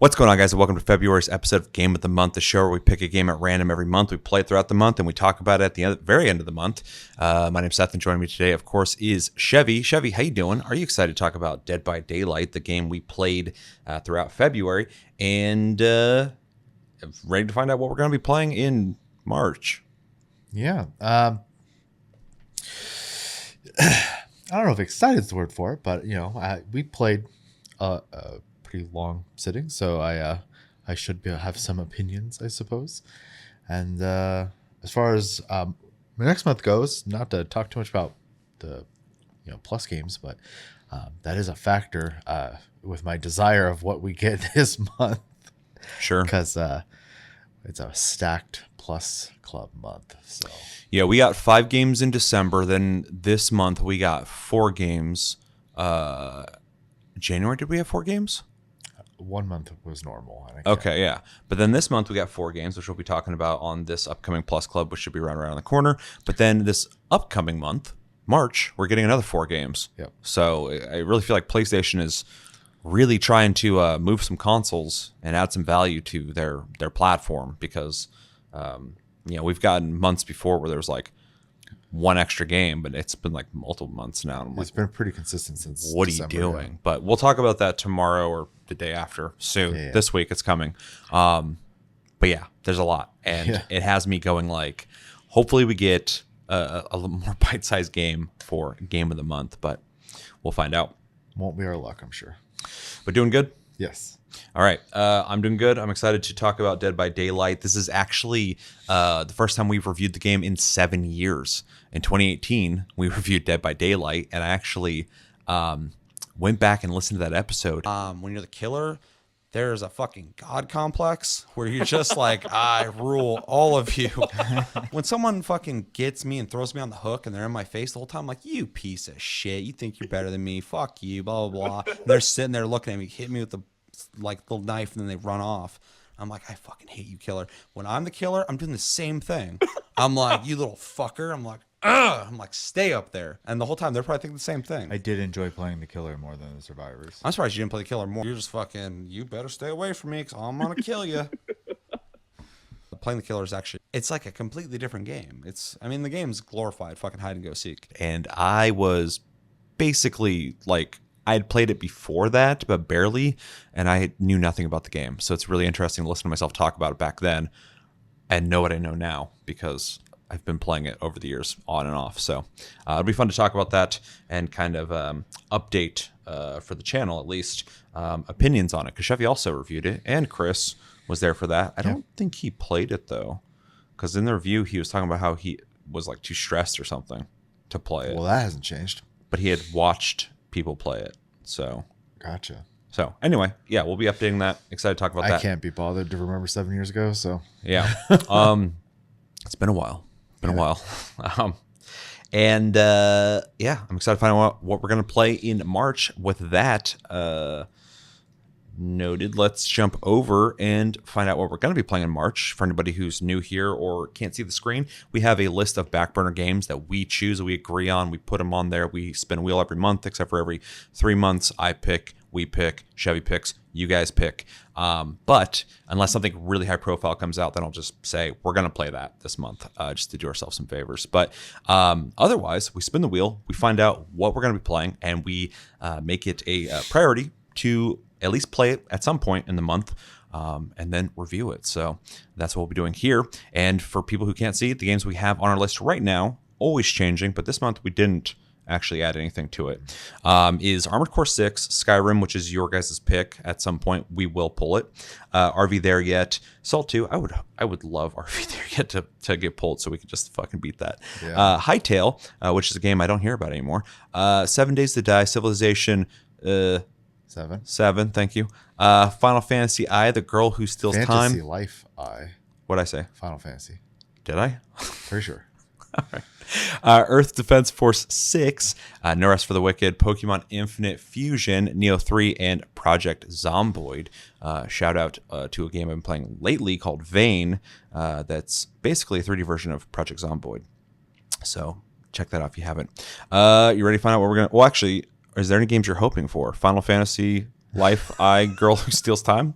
What's going on, guys, and welcome to February's episode of Game of the Month, the show where we pick a game at random every month. We play it throughout the month, and we talk about it at the very end of the month. My name's Seth, and joining me today, of course, is Chevy. Chevy, how you doing? Are you excited to talk about Dead by Daylight, the game we played throughout February, and ready to find out what we're going to be playing in March? Yeah. I don't know if excited is the word for it, but we played a pretty long sitting, so I should have some opinions, I suppose. And as far as next month goes, not to talk too much about the plus games, but that is a factor with my desire of what we get this month. Sure, because it's a stacked plus club month. So yeah, we got 5 games in December. Then this month we got 4 games. January, did we have 4 games? 1 month was normal, I think. Okay, yeah. But then this month we got 4 games, which we'll be talking about on this upcoming Plus Club, which should be right around the corner. But then this upcoming month, March, we're getting another 4 games. Yep. So I really feel like PlayStation is really trying to move some consoles and add some value to their platform, because we've gotten months before where there was like 1 extra game, but it's been like multiple months now. And it's been pretty consistent since what December, are you doing? Yeah. But we'll talk about that tomorrow or the day after soon. Yeah. This week it's coming. But yeah, there's a lot. And it has me going like, hopefully we get a little more bite-sized game for Game of the Month, but we'll find out. Won't be our luck, I'm sure. But doing good? Yes. All right. I'm doing good. I'm excited to talk about Dead by Daylight. This is actually the first time we've reviewed the game in 7 years. In 2018, we reviewed Dead by Daylight, and I actually went back and listened to that episode. When you're the killer, there's a fucking God complex where you're just like, I rule all of you. When someone fucking gets me and throws me on the hook and they're in my face the whole time, I'm like, you piece of shit. You think you're better than me. Fuck you, blah, blah, blah. And they're sitting there looking at me, hit me with the little knife, and then they run off. I'm like, I fucking hate you, killer. When I'm the killer, I'm doing the same thing. I'm like, you little fucker. I'm like, ugh. I'm like, stay up there. And the whole time, they're probably thinking the same thing. I did enjoy playing the killer more than the survivors. I'm surprised you didn't play the killer more. You're just fucking, you better stay away from me because I'm going to kill you. Playing the killer is actually, it's like a completely different game. The game's glorified fucking hide and go seek. And I was basically like, I had played it before that, but barely, and I knew nothing about the game. So it's really interesting to listen to myself talk about it back then and know what I know now, because I've been playing it over the years on and off. So it'll be fun to talk about that and kind of update for the channel, at least, opinions on it. Because Chevy also reviewed it, and Chris was there for that. I don't think he played it, though, because in the review, he was talking about how he was like too stressed or something to play it. Well, that hasn't changed. But he had watched people play it. So gotcha. So anyway, yeah, we'll be updating that. Excited to talk about that. I can't be bothered to remember 7 years ago. So yeah, it's been a while. A while. I'm excited to find out what we're gonna play in March. With that noted, let's jump over and find out what we're going to be playing in March. For anybody who's new here or can't see the screen, we have a list of back burner games that we choose, that we agree on. We put them on there. We spin a wheel every month, except for every 3 months. I pick, we pick, Chevy picks, you guys pick. But unless something really high profile comes out, then I'll just say we're going to play that this month, just to do ourselves some favors. But otherwise, we spin the wheel, we find out what we're going to be playing, and we make it a priority to at least play it at some point in the month, and then review it. So that's what we'll be doing here. And for people who can't see it, the games we have on our list right now, always changing, but this month we didn't actually add anything to it, is Armored Core 6, Skyrim, which is your guys' pick. At some point we will pull it. RV There Yet, Salt 2, I would love RV There Yet to get pulled so we could just fucking beat that. Yeah. Hytale, which is a game I don't hear about anymore. 7 Days to Die, Civilization 7, thank you. Final Fantasy I, The Girl Who Steals Time. Fantasy Life I. What'd I say? Final Fantasy. Did I? Pretty sure. All right. Earth Defense Force 6, No Rest for the Wicked, Pokemon Infinite Fusion, Neo 3, and Project Zomboid. Shout out to a game I've been playing lately called Vane. That's basically a 3D version of Project Zomboid. So check that out if you haven't. You ready to find out what we're going to... Well, actually... Is there any games you're hoping for? Final Fantasy Life, I, Girl Who Steals Time.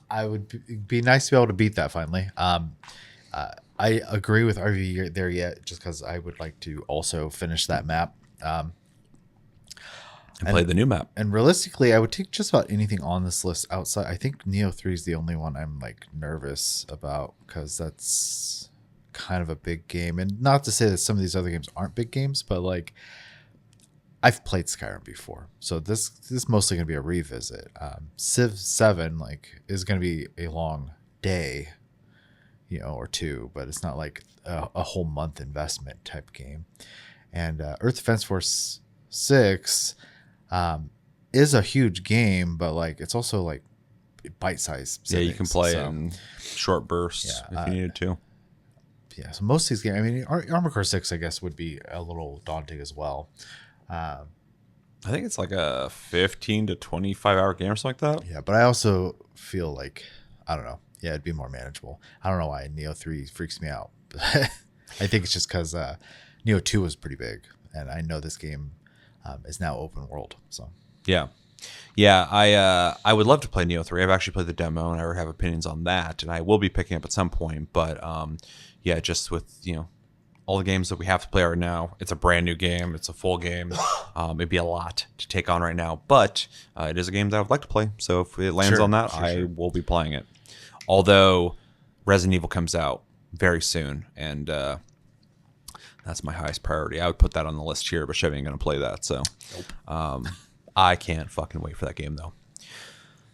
I would be nice to be able to beat that finally. I agree with RV there yet, just because I would like to also finish that map. And play the new map. And realistically, I would take just about anything on this list outside. I think Neo 3 is the only one I'm like nervous about because that's kind of a big game. And not to say that some of these other games aren't big games, but like I've played Skyrim before, so this is mostly going to be a revisit. Civ 7 like is going to be a long day, or two, but it's not like a whole month investment type game. And Earth Defense Force 6 is a huge game, but like it's also like bite-sized. Yeah, you can play it in short bursts if you needed to. Yeah, so most of these games, I mean, Armored Core 6, I guess, would be a little daunting as well. I think it's like a 15 to 25 hour game or something like that. Yeah, but I also feel like, I don't know. Yeah, it'd be more manageable. I don't know why Neo 3 freaks me out. I think it's just because Neo 2 was pretty big, and I know this game is now open world. So yeah, I would love to play Neo 3. I've actually played the demo, and I have opinions on that, and I will be picking up at some point. But yeah, just with all the games that we have to play right now, it's a brand new game. It's a full game. It'd be a lot to take on right now, but it is a game that I would like to play. So if it lands on that, I will be playing it. Although Resident Evil comes out very soon, and that's my highest priority. I would put that on the list here, but Chevy ain't going to play that. So I can't fucking wait for that game, though.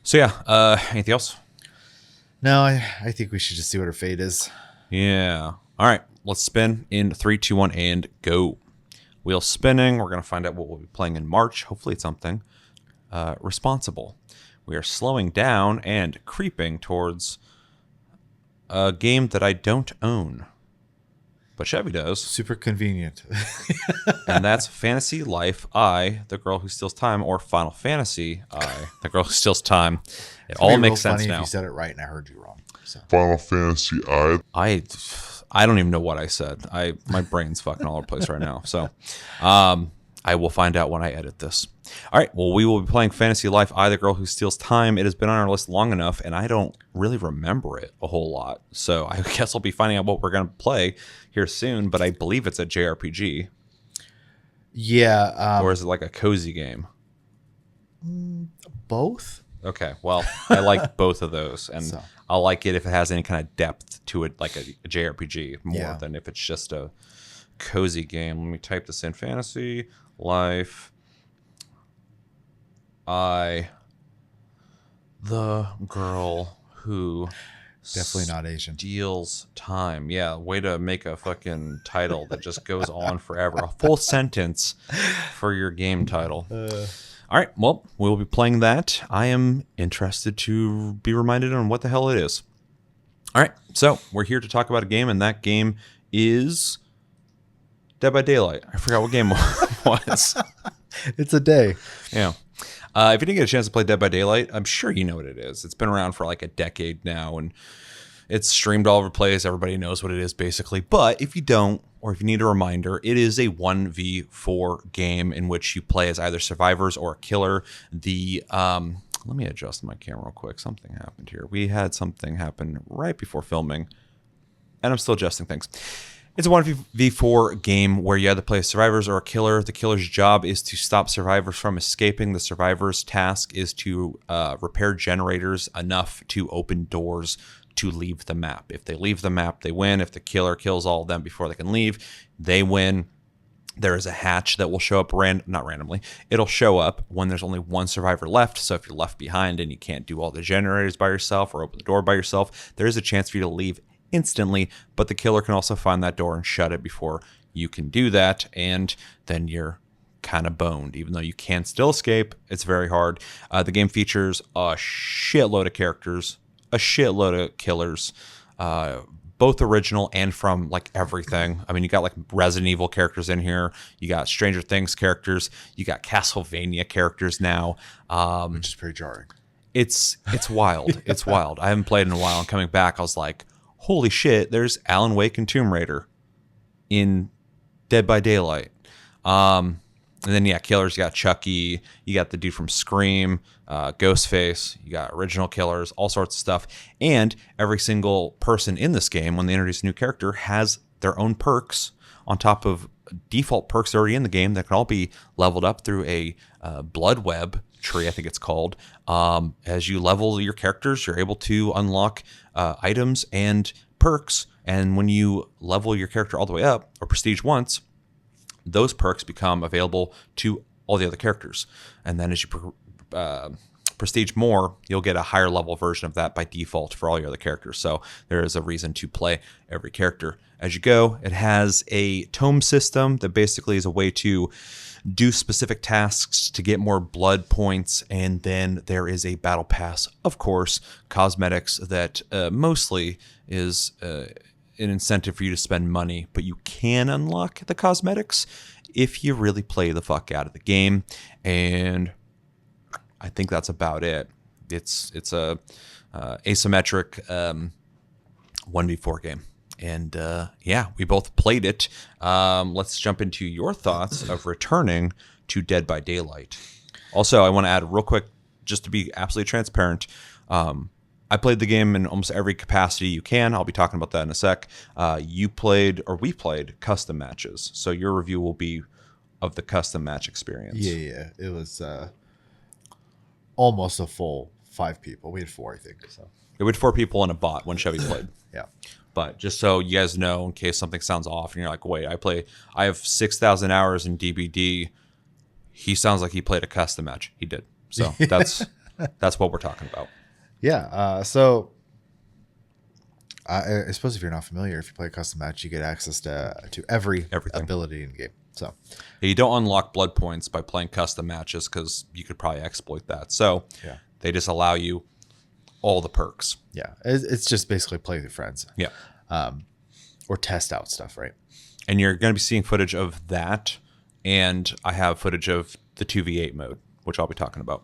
So yeah, anything else? No, I think we should just see what her fate is. Yeah. All right, let's spin in 3, 2, 1, and go. Wheel spinning. We're going to find out what we'll be playing in March. Hopefully it's something responsible. We are slowing down and creeping towards a game that I don't own, but Chevy does. Super convenient. And that's Fantasy Life I, the Girl Who Steals Time, or Final Fantasy I, the Girl Who Steals Time. It all makes sense funny now. If you said it right and I heard you wrong. So. Final Fantasy I don't even know what I said. My brain's fucking all over the place right now. So I will find out when I edit this. All right. Well, we will be playing Fantasy Life I, the Girl Who Steals Time. It has been on our list long enough, and I don't really remember it a whole lot. So I guess I'll be finding out what we're going to play here soon, but I believe it's a JRPG. Yeah. Or is it like a cozy game? Both? Okay. Well, I like both of those, and So. I'll like it if it has any kind of depth to it, like a JRPG, more than if it's just a cozy game. Let me type this in. Fantasy Life I, the Girl Who Definitely not Asian. Steals Time. Yeah, way to make a fucking title that just goes on forever. A full sentence for your game title. All right, well, we'll be playing that. I am interested to be reminded on what the hell it is. All right, so we're here to talk about a game, and that game is Dead by Daylight. I forgot what game it was. It's a day. Yeah. If you didn't get a chance to play Dead by Daylight, I'm sure you know what it is. It's been around for like a decade now, and it's streamed all over the place. Everybody knows what it is, basically. But if you don't, or if you need a reminder, it is a 1v4 game in which you play as either survivors or a killer. Let me adjust my camera real quick. Something happened here. We had something happen right before filming, and I'm still adjusting things. It's a 1v4 game where you either play as survivors or a killer. The killer's job is to stop survivors from escaping. The survivor's task is to repair generators enough to open doors to leave the map. If they leave the map, they win. If the killer kills all of them before they can leave, they win. There is a hatch that will show up not randomly. It'll show up when there's only one survivor left. So if you're left behind and you can't do all the generators by yourself or open the door by yourself, there is a chance for you to leave instantly, but the killer can also find that door and shut it before you can do that, and then you're kind of boned. Even though you can still escape, it's very hard. The game features a shitload of characters, a shitload of killers, both original and from like everything. I mean, you got like Resident Evil characters in here, you got Stranger Things characters, you got Castlevania characters now, Which is pretty jarring. It's wild. It's wild. I haven't played in a while, and coming back I was like, holy shit, there's Alan Wake and Tomb Raider in Dead by Daylight. And then, yeah, killers, you got Chucky, you got the dude from Scream, Ghostface, you got original killers, all sorts of stuff. And every single person in this game, when they introduce a new character, has their own perks on top of default perks already in the game that can all be leveled up through a blood web tree, I think it's called. As you level your characters, you're able to unlock items and perks. And when you level your character all the way up, or prestige once, those perks become available to all the other characters. And then as you prestige more, you'll get a higher level version of that by default for all your other characters. So there is a reason to play every character as you go. It has a tome system that basically is a way to do specific tasks to get more blood points. And then there is a battle pass, of course, cosmetics that mostly is an incentive for you to spend money, but you can unlock the cosmetics if you really play the fuck out of the game. And I think that's about it. It's a asymmetric 1v4 game. And yeah, we both played it. Let's jump into your thoughts of returning to Dead by Daylight. Also, I want to add real quick, just to be absolutely transparent, I played the game in almost every capacity you can. I'll be talking about that in a sec. We played custom matches. So your review will be of the custom match experience. Yeah. It was almost a full 5 people. We had 4, I think. So We had 4 people and a bot when Chevy played. yeah. But just so you guys know, in case something sounds off and you're like, wait, I have 6,000 hours in DBD. He sounds like he played a custom match. He did. So that's what we're talking about. Yeah. So I suppose if you're not familiar, if you play a custom match, you get access to everything ability in the game. So you don't unlock blood points by playing custom matches because you could probably exploit that. So yeah, they just allow you all the perks. Yeah. It's just basically play with your friends. Yeah. Or test out stuff, right? And you're going to be seeing footage of that. And I have footage of the 2v8 mode, which I'll be talking about.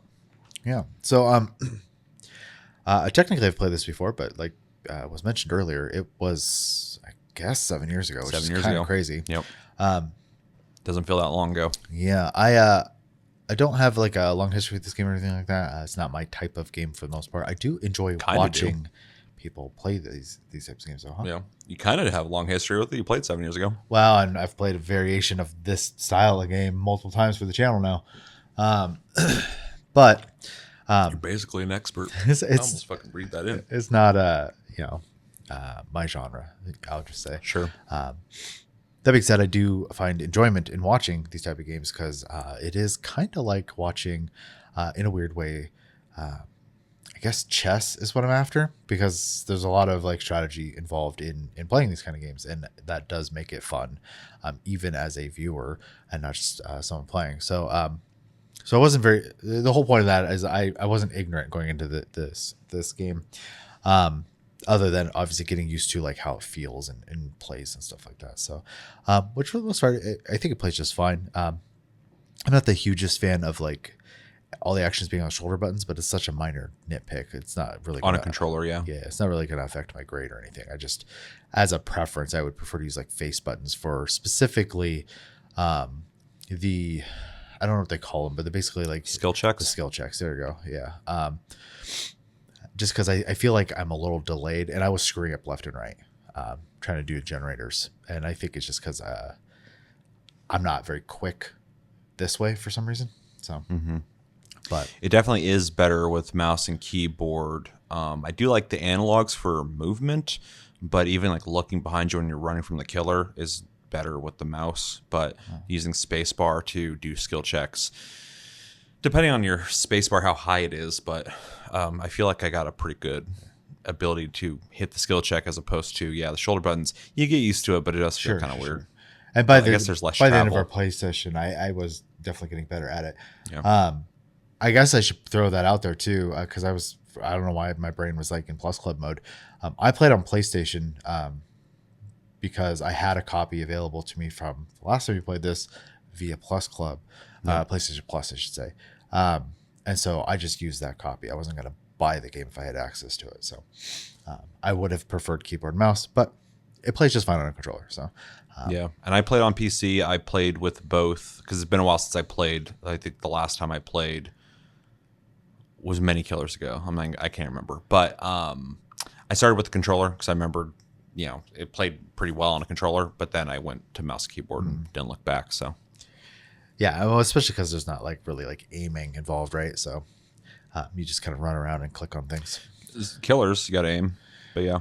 Yeah. So technically I've played this before, but like was mentioned earlier, it was, I guess, 7 years ago, which is kind of crazy. Yep. Doesn't feel that long ago. Yeah. I don't have like a long history with this game or anything like that. It's not my type of game for the most part. I do enjoy watching people play these types of games, though. Huh? Yeah, you kind of have a long history with it. You played 7 years ago. Well, and I've played a variation of this style of game multiple times for the channel now. But you're basically an expert. It's I almost fucking read that in. It's not my genre, I'll just say. Sure. That being said, I do find enjoyment in watching these type of games because it is kind of like watching, in a weird way, I guess chess is what I'm after, because there's a lot of like strategy involved in playing these kind of games, and that does make it fun, even as a viewer and not just someone playing. So I wasn't the whole point of that is I wasn't ignorant going into this game. Other than obviously getting used to like how it feels and plays and stuff like that. So, which for the most part, I think it plays just fine. I'm not the hugest fan of like all the actions being on shoulder buttons, but it's such a minor nitpick. It's not really on a controller. Yeah. Yeah. It's not really going to affect my grade or anything. I just, as a preference, I would prefer to use like face buttons for specifically, I don't know what they call them, but they're basically like skill checks. The skill checks. There you go. Yeah. Just because I feel like I'm a little delayed, and I was screwing up left and right, trying to do generators. And I think it's just because I'm not very quick this way for some reason. So, but it definitely is better with mouse and keyboard. I do like the analogs for movement, but even like looking behind you when you're running from the killer is better with the mouse. But using spacebar to do skill checks, depending on your spacebar, how high it is, but I feel like I got a pretty good ability to hit the skill check as opposed to, the shoulder buttons. You get used to it, but it does feel kind of weird. And I guess there's less by travel. the end of our play session, I was definitely getting better at it. Yeah. I guess I should throw that out there too, because I don't know why my brain was like in Plus Club mode. I played on PlayStation because I had a copy available to me from the last time we played this via Plus Club. PlayStation Plus, I should say. And so I just used that copy. I wasn't going to buy the game if I had access to it. So I would have preferred keyboard and mouse, but it plays just fine on a controller. So Yeah, and I played on PC. I played with both because it's been a while since I played. I think the last time I played was many killers ago. I can't remember, but I started with the controller because I remembered, it played pretty well on a controller. But then I went to mouse and keyboard and didn't look back. So yeah, well, especially because there's not like really like aiming involved, right? So you just kind of run around and click on things. Killers, you got to aim, but yeah.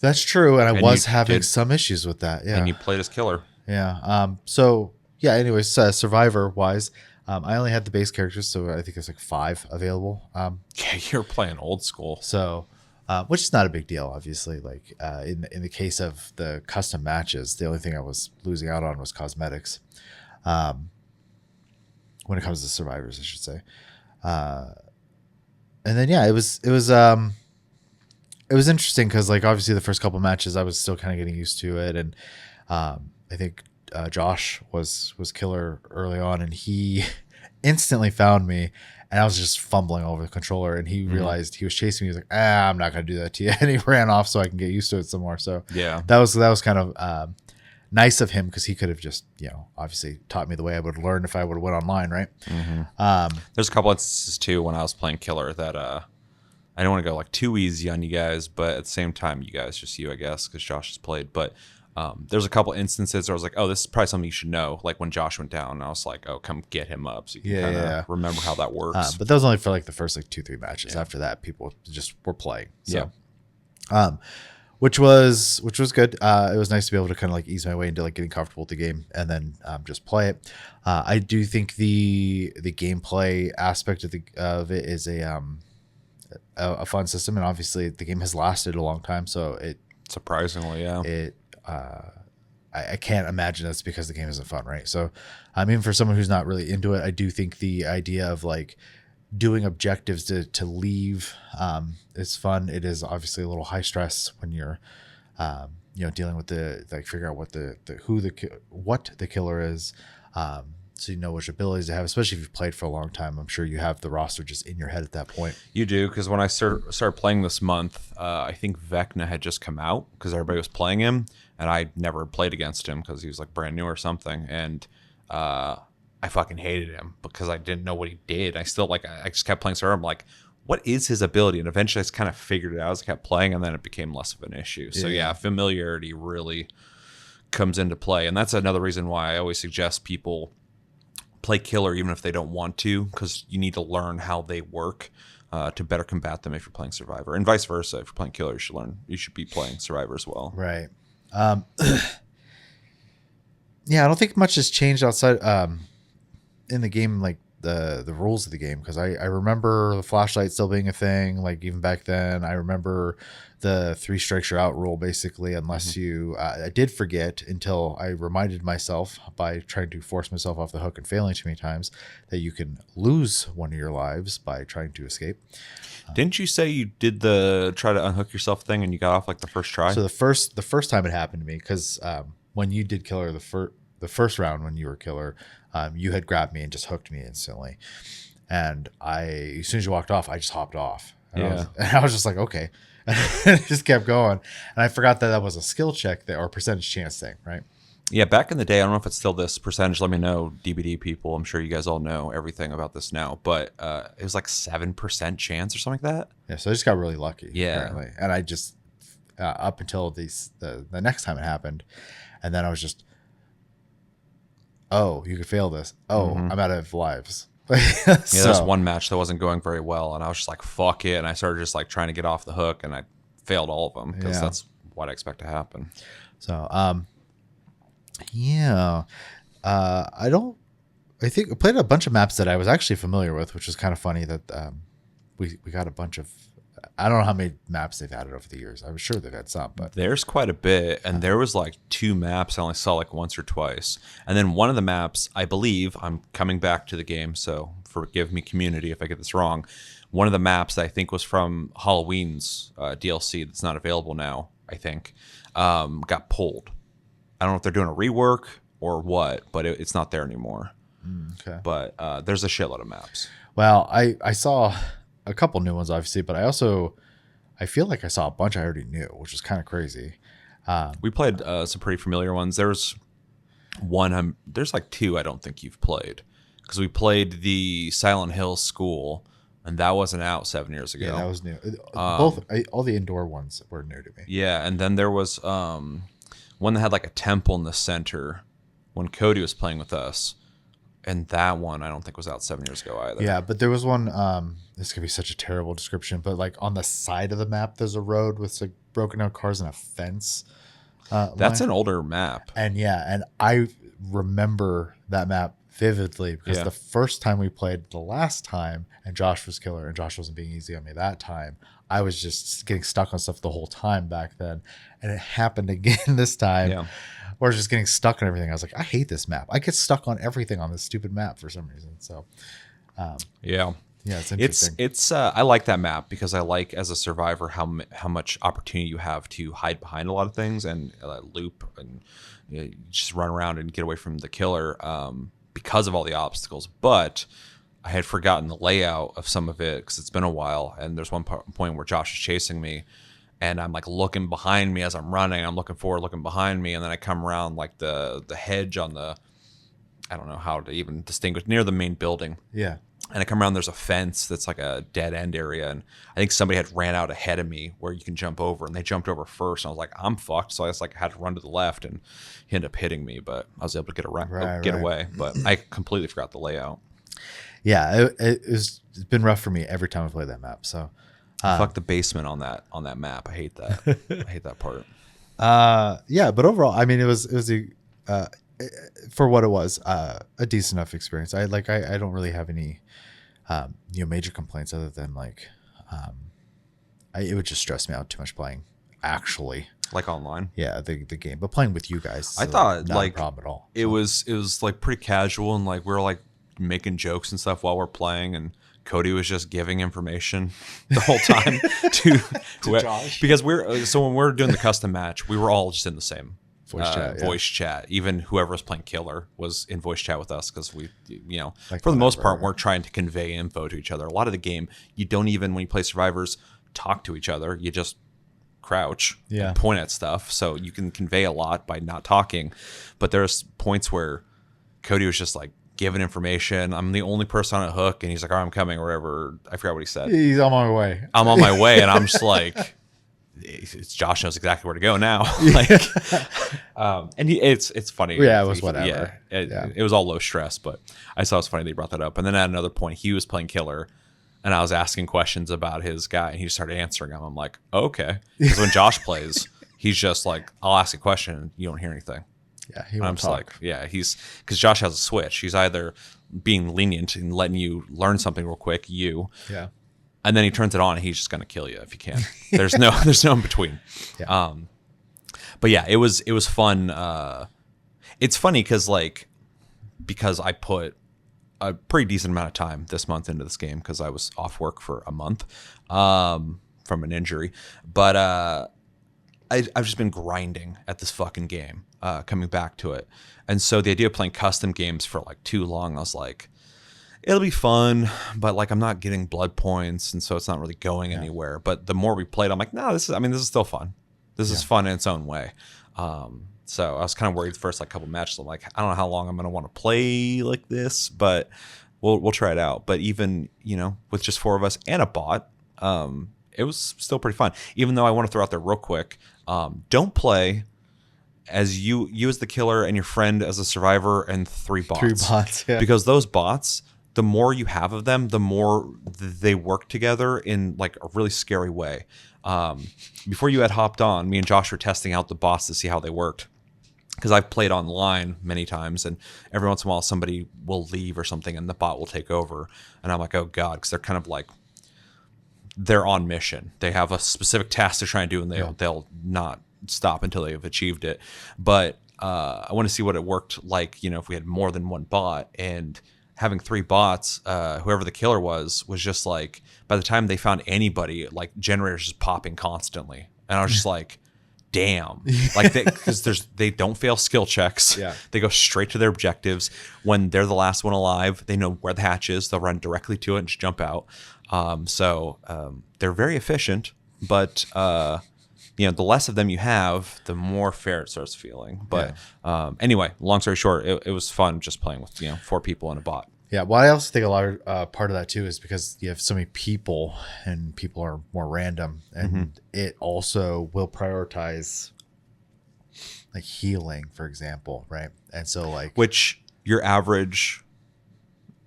That's true, and I And was you having did- some issues with that. Yeah, And you played as killer. yeah. So yeah. Anyways, Survivor wise, I only had the base characters, so I think there's like 5 available. Yeah, you're playing old school. So, which is not a big deal, obviously. Like in the case of the custom matches, the only thing I was losing out on was cosmetics. When it comes to survivors, I should say. And then yeah, it was interesting because like obviously the first couple matches I was still kind of getting used to it, and I think Josh was killer early on, and he instantly found me, and I was just fumbling over the controller, and he realized he was chasing me. He was like, I'm not gonna do that to you, and he ran off so I can get used to it some more. So Yeah. that was kind of nice of him because he could have just obviously taught me the way I would learn if I would have went online, right? There's a couple instances too when I was playing killer that I don't want to go like too easy on you guys, but at the same time, you guys, just you, I guess, because Josh has played. But there's a couple instances where I was like, oh, this is probably something you should know. Like when Josh went down, I was like, oh, come get him up so you can kind of remember how that works. But that was only for like the first like 2-3 matches. After that, people just were playing. So, which was good. It was nice to be able to kind of like ease my way into like getting comfortable with the game and then just play it. I do think the gameplay aspect of it is a fun system, and obviously the game has lasted a long time, so Surprisingly, yeah. I can't imagine that's because the game isn't fun, right? So even for someone who's not really into it, I do think the idea of like doing objectives to leave is fun. It is obviously a little high stress when you're dealing with figure out what the killer is, so you know which abilities they have, especially if you've played for a long time. I'm sure you have the roster just in your head at that point. You do, because when I started playing this month, I think Vecna had just come out because everybody was playing him, and I never played against him because he was like brand new or something, and I fucking hated him because I didn't know what he did. I still I just kept playing Survivor. I'm like, what is his ability? And eventually I just kind of figured it out as I kept playing, and then it became less of an issue. So yeah, familiarity really comes into play, and that's another reason why I always suggest people play killer even if they don't want to, because you need to learn how they work to better combat them if you're playing Survivor, and vice versa. If you're playing killer, you should be playing Survivor as well. Right. Yeah, I don't think much has changed outside in the game, like the rules of the game, because I remember the flashlight still being a thing, like even back then. I remember the 3 strikes you're out rule, basically, unless you I did forget until I reminded myself by trying to force myself off the hook and failing too many times that you can lose one of your lives by trying to escape. Didn't you say you did the try to unhook yourself thing and you got off like the first try? So the first time it happened to me, because when you did killer the first round when you were killer, you had grabbed me and just hooked me instantly, and as soon as you walked off, I just hopped off. And I was just like, okay, and it just kept going, and I forgot that was a skill check or percentage chance thing, right? Yeah, back in the day, I don't know if it's still this percentage. Let me know, DBD people. I'm sure you guys all know everything about this now, but it was like 7% chance or something like that. Yeah, so I just got really lucky. Yeah. Apparently. And I just up until the next time it happened, and then I was just, oh, you could fail this. Oh, I'm out of lives. Yeah, there's one match that wasn't going very well, and I was just like, fuck it, and I started just like trying to get off the hook, and I failed all of them because that's what I expect to happen. So, yeah, I think I played a bunch of maps that I was actually familiar with, which was kind of funny that we got a bunch of, I don't know how many maps they've added over the years. I'm sure they've had some, but there's quite a bit, and there was like 2 maps I only saw like once or twice, and then one of the maps, I believe, I'm coming back to the game, so forgive me, community, if I get this wrong. One of the maps that I think was from Halloween's DLC that's not available now, I think, got pulled. I don't know if they're doing a rework or what, but it's not there anymore. Okay. But there's a shitload of maps. Well, I saw a couple new ones, obviously, but I feel like I saw a bunch I already knew, which is kind of crazy. We played some pretty familiar ones. There's one. There's like two I don't think you've played because we played the Silent Hill School, and that wasn't out 7 years ago. Yeah, that was new. All the indoor ones were new to me. Yeah, and then there was one that had like a temple in the center when Cody was playing with us, and that one I don't think was out 7 years ago either. Yeah, but there was one. This could be such a terrible description, but like on the side of the map, there's a road with like broken down cars and a fence. That's an older map. And and I remember that map vividly because the first time we played the last time, and Josh was killer, and Josh wasn't being easy on me that time. I was just getting stuck on stuff the whole time back then, and it happened again this time. Yeah. Or just getting stuck on everything. I was like, I hate this map. I get stuck on everything on this stupid map for some reason. So, yeah, it's interesting. It's I like that map because I like as a survivor how much opportunity you have to hide behind a lot of things and loop and just run around and get away from the killer because of all the obstacles. But I had forgotten the layout of some of it because it's been a while. And there's one point where Josh is chasing me. And I'm like looking behind me as I'm running. I'm looking forward, looking behind me, and then I come around like the hedge on the, I don't know how to even distinguish, near the main building. Yeah. And I come around, there's a fence that's like a dead end area, and I think somebody had ran out ahead of me where you can jump over, and they jumped over first. And I was like, I'm fucked. So I had to run to the left, and he ended up hitting me, but I was able to get away. But I completely forgot the layout. Yeah, it's been rough for me every time I play that map. So. Fuck the basement on that map. I hate that. I hate that part. Yeah, but overall, I mean, it was for what it was, a decent enough experience. I don't really have any major complaints other than like it would just stress me out too much playing actually. Like online? Yeah, the game. But playing with you guys, I thought not like a problem at all. It was like pretty casual, and like we were like making jokes and stuff while we're playing, and Cody was just giving information the whole time to Josh. Because when we're doing the custom match, we were all just in the same voice chat. Even whoever was playing killer was in voice chat with us because we, for the most part, we're trying to convey info to each other. A lot of the game, you don't even, when you play survivors, talk to each other. You just crouch and point at stuff. So you can convey a lot by not talking. But there's points where Cody was just like, giving information. I'm the only person on a hook, and he's like, "All right, I'm coming," or whatever. I forgot what he said. He's on my way. I'm on my way, and I'm just like, it's Josh knows exactly where to go now. Like, and it's funny. Yeah, it was whatever. Yeah, it was all low stress, but I saw it was funny they brought that up. And then at another point, he was playing killer, and I was asking questions about his guy, and he just started answering them. I'm like, oh, okay, because when Josh plays, he's just like, I'll ask a question, and you don't hear anything. Yeah, I'm just like, he's because Josh has a switch. He's either being lenient and letting you learn something real quick, and then he turns it on, and he's just gonna kill you if he can. There's no in between. Yeah. But yeah, it was fun. It's funny because I put a pretty decent amount of time this month into this game because I was off work for a month from an injury, but I've just been grinding at this fucking game, coming back to it. And so the idea of playing custom games for like too long, I was like, it'll be fun, but like I'm not getting blood points, and so it's not really going anywhere. But the more we played, I'm like, no, this is still fun. This is fun in its own way. So I was kind of worried the first like couple matches. I'm like, I don't know how long I'm gonna want to play like this, but we'll try it out. But even with just 4 of us and a bot, it was still pretty fun. Even though I want to throw out there real quick, don't play as you as the killer and your friend as a survivor and 3 bots. 3 bots, yeah. Because those bots, the more you have of them, the more they work together in like a really scary way. Before you had hopped on, me and Josh were testing out the bots to see how they worked. Because I've played online many times, and every once in a while somebody will leave or something and the bot will take over. And I'm like, oh God, because they're kind of like, they're on mission. They have a specific task they're trying to do, and they'll not stop until they've achieved it. But I want to see what it worked like, if we had more than one bot. And having 3 bots, whoever the killer was just like, by the time they found anybody, like generators just popping constantly. And I was just like, damn. Like, because they don't fail skill checks. Yeah. They go straight to their objectives. When they're the last one alive, they know where the hatch is. They'll run directly to it and just jump out. So they're very efficient, but the less of them you have, the more fair it starts feeling. But anyway, long story short, it was fun just playing with 4 people and a bot. Yeah, well, I also think a lot of part of that too is because you have so many people and people are more random, and it also will prioritize like healing, for example, right? And so like Which your average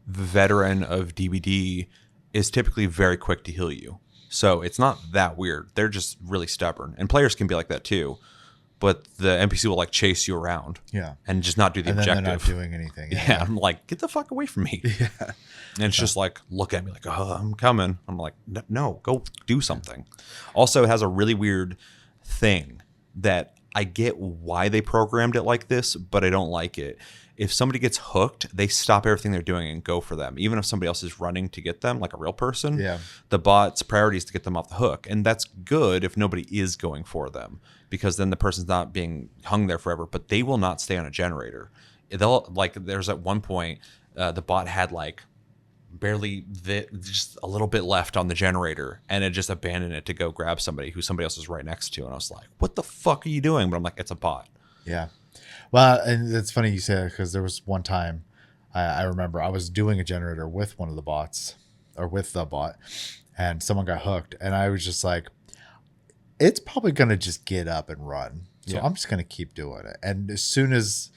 veteran of DBD is typically very quick to heal you. So it's not that weird. They're just really stubborn. And players can be like that too. But the NPC will like chase you around. Yeah. And just not do the and objective. then they're not doing anything. Yeah. I'm like, get the fuck away from me. Yeah. And it's just like, look at me like, oh, I'm coming. I'm like, no, go do something. Also, it has a really weird thing that I get why they programmed it like this, but I don't like it. If somebody gets hooked, they stop everything they're doing and go for them. Even if somebody else is running to get them, like a real person, the bot's priority is to get them off the hook. And that's good if nobody is going for them, because then the person's not being hung there forever, but they will not stay on a generator. They'll there's at one point, the bot had like barely just a little bit left on the generator, and it just abandoned it to go grab somebody who somebody else was right next to. And I was like, what the fuck are you doing? But I'm like, it's a bot. Yeah. Well, and it's funny you say that, because there was one time I remember I was doing a generator with one of the bots, or with the bot, and someone got hooked, and I was just like, it's probably going to just get up and run. So I'm just going to keep doing it. And as soon as,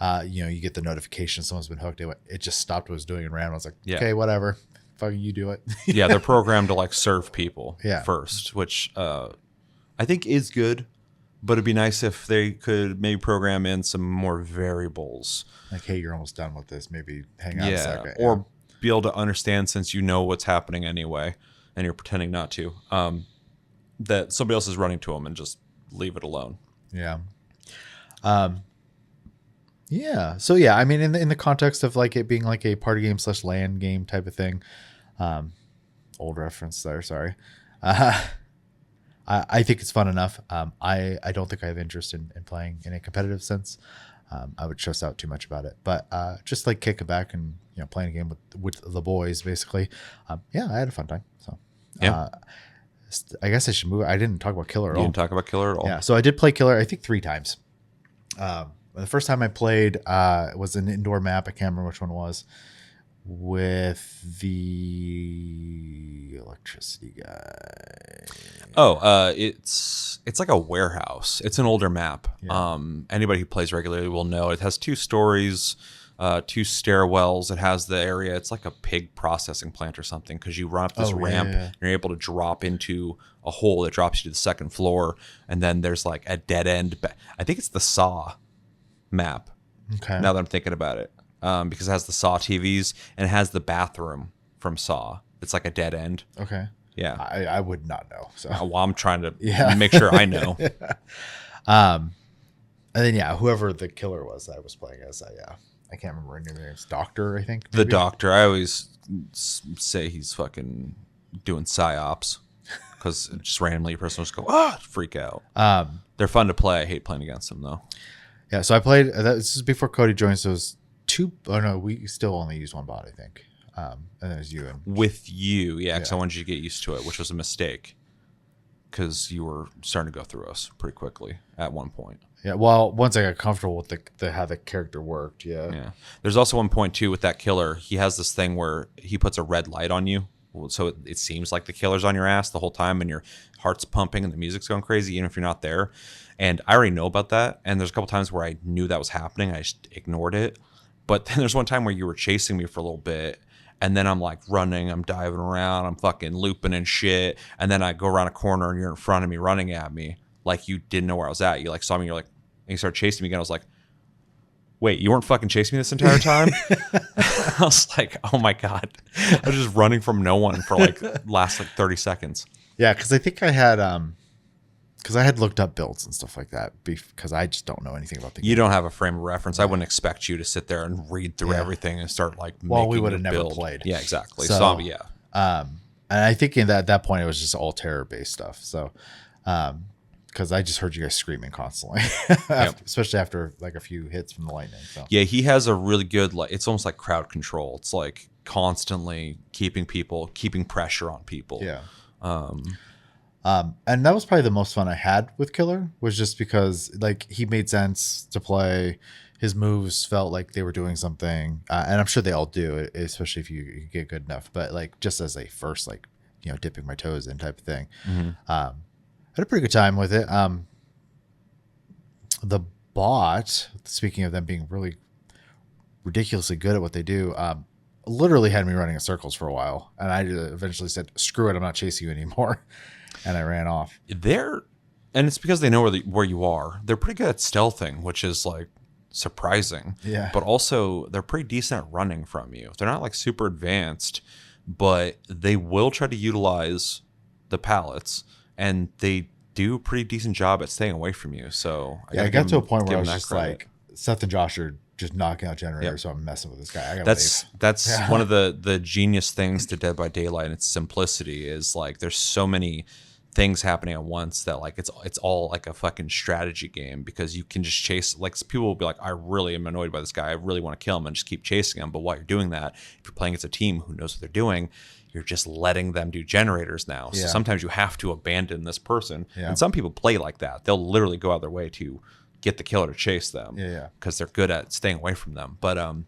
you get the notification someone's been hooked, it just stopped what it was doing and ran. I was like, okay, whatever. Fucking you do it. Yeah, they're programmed to like serve people Yeah. first, which I think is good. But it'd be nice if they could maybe program in some more variables. Like, hey, you're almost done with this. Maybe hang on a second. Or be able to understand, since you know what's happening anyway, and you're pretending not to, that somebody else is running to them, and just leave it alone. Yeah. Yeah. So yeah, I mean, in the context of like it being like a party game / LAN game type of thing, old reference there. Sorry. I think it's fun enough. I don't think I have interest in playing in a competitive sense. I would stress out too much about it, but just like kicking back and playing a game with the boys, basically. I had a fun time. So I guess I should move. I didn't talk about Killer at all. You didn't talk about Killer at all. Yeah, so I did play Killer, I think 3 times. The first time I played was an indoor map. I can't remember which one it was, with the electricity guy. Oh, it's like a warehouse. It's an older map. Yeah. Anybody who plays regularly will know it has 2 stories, 2 stairwells. It has the area. It's like a pig processing plant or something, because you run up this ramp. Yeah. And you're able to drop into a hole that drops you to the 2nd floor, and then there's like a dead end. I think it's the Saw map. Okay. Now that I'm thinking about it, because it has the Saw TVs and it has the bathroom from Saw. It's like a dead end. Okay. Yeah. I would not know. So Well, I'm trying to Yeah. make sure I know. and then whoever the killer was that I was playing as, I can't remember her name. It's Doctor, I think. The doctor. I always say he's fucking doing psyops, because just randomly a person will just go, freak out. They're fun to play. I hate playing against them though. Yeah, so I played. This is before Cody joined. So it was 2. Oh no, we still only used 1 bot, I think. And then it was you and With you, because I wanted you to get used to it, which was a mistake, because you were starting to go through us pretty quickly at one point. yeah. Well, once I got comfortable with the how the character worked, Yeah. There's also one point too with that killer. He has this thing where he puts a red light on you, so it seems like the killer's on your ass the whole time, and your heart's pumping and the music's going crazy, even if you're not there. And I already know about that. And there's a couple times where I knew that was happening. I just ignored it. But then there's one time where you were chasing me for a little bit, and then I'm like running, I'm diving around, I'm fucking looping and shit. And then I go around a corner and you're in front of me running at me like you didn't know where I was at. You like saw me, you're like, and you started chasing me again. I was like, wait, you weren't fucking chasing me this entire time? I was like, oh my God. I was just running from no one for like last like 30 seconds. Yeah, because I think I had because I had looked up builds and stuff like that, because I just don't know anything about the game. You don't have a frame of reference. I wouldn't expect you to sit there and read through everything and start like making we would have a never build. played. Yeah, exactly. So, So yeah. And I think at that point it was just all terror based stuff. So, because I just heard you guys screaming constantly, especially after like a few hits from the lightning. So Yeah, he has a really good, like, it's almost like crowd control. It's like constantly keeping pressure on people. yeah. And that was probably the most fun I had with Killer, was just because like he made sense to play. His moves felt like they were doing something, and I'm sure they all do, especially if you get good enough. But like just as a first, like dipping my toes in type of thing, had a pretty good time with it. The bot, speaking of them being really ridiculously good at what they do, literally had me running in circles for a while, and I eventually said, "Screw it, I'm not chasing you anymore," and I ran off. And it's because they know where you are. They're pretty good at stealthing, which is like surprising. Yeah. But also they're pretty decent at running from you. They're not like super advanced, but they will try to utilize the pallets, and they do a pretty decent job at staying away from you. So I got to a point where I was just credit. like, Seth and Josh are just knocking out generators, so I'm messing with this guy. I gotta That's leave. one of the genius things to Dead by Daylight and its simplicity is like there's so many things happening at once that like it's all like a fucking strategy game, because you can just chase, like people will be like, I really am annoyed by this guy, I really want to kill him, and just keep chasing him. But while you're doing that, if you're playing as a team who knows what they're doing, you're just letting them do generators now. So sometimes you have to abandon this person. And some people play like that. They'll literally go out of their way to get the killer to chase them because they're good at staying away from them. But I've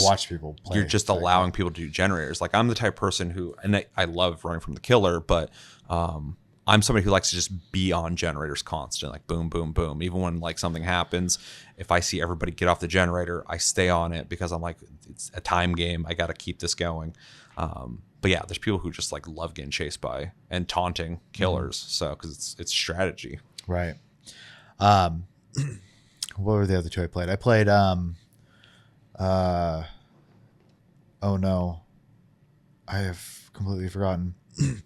watched people play. You're just allowing people to do generators. Like I'm the type of person who, and I love running from the killer, but I'm somebody who likes to just be on generators constant, like boom, boom, boom. Even when like something happens, if I see everybody get off the generator, I stay on it because I'm like, it's a time game. I got to keep this going. But yeah, there's people who just like love getting chased by and taunting killers. So because it's strategy, right? What were the other two I played? I played oh no, I have completely forgotten.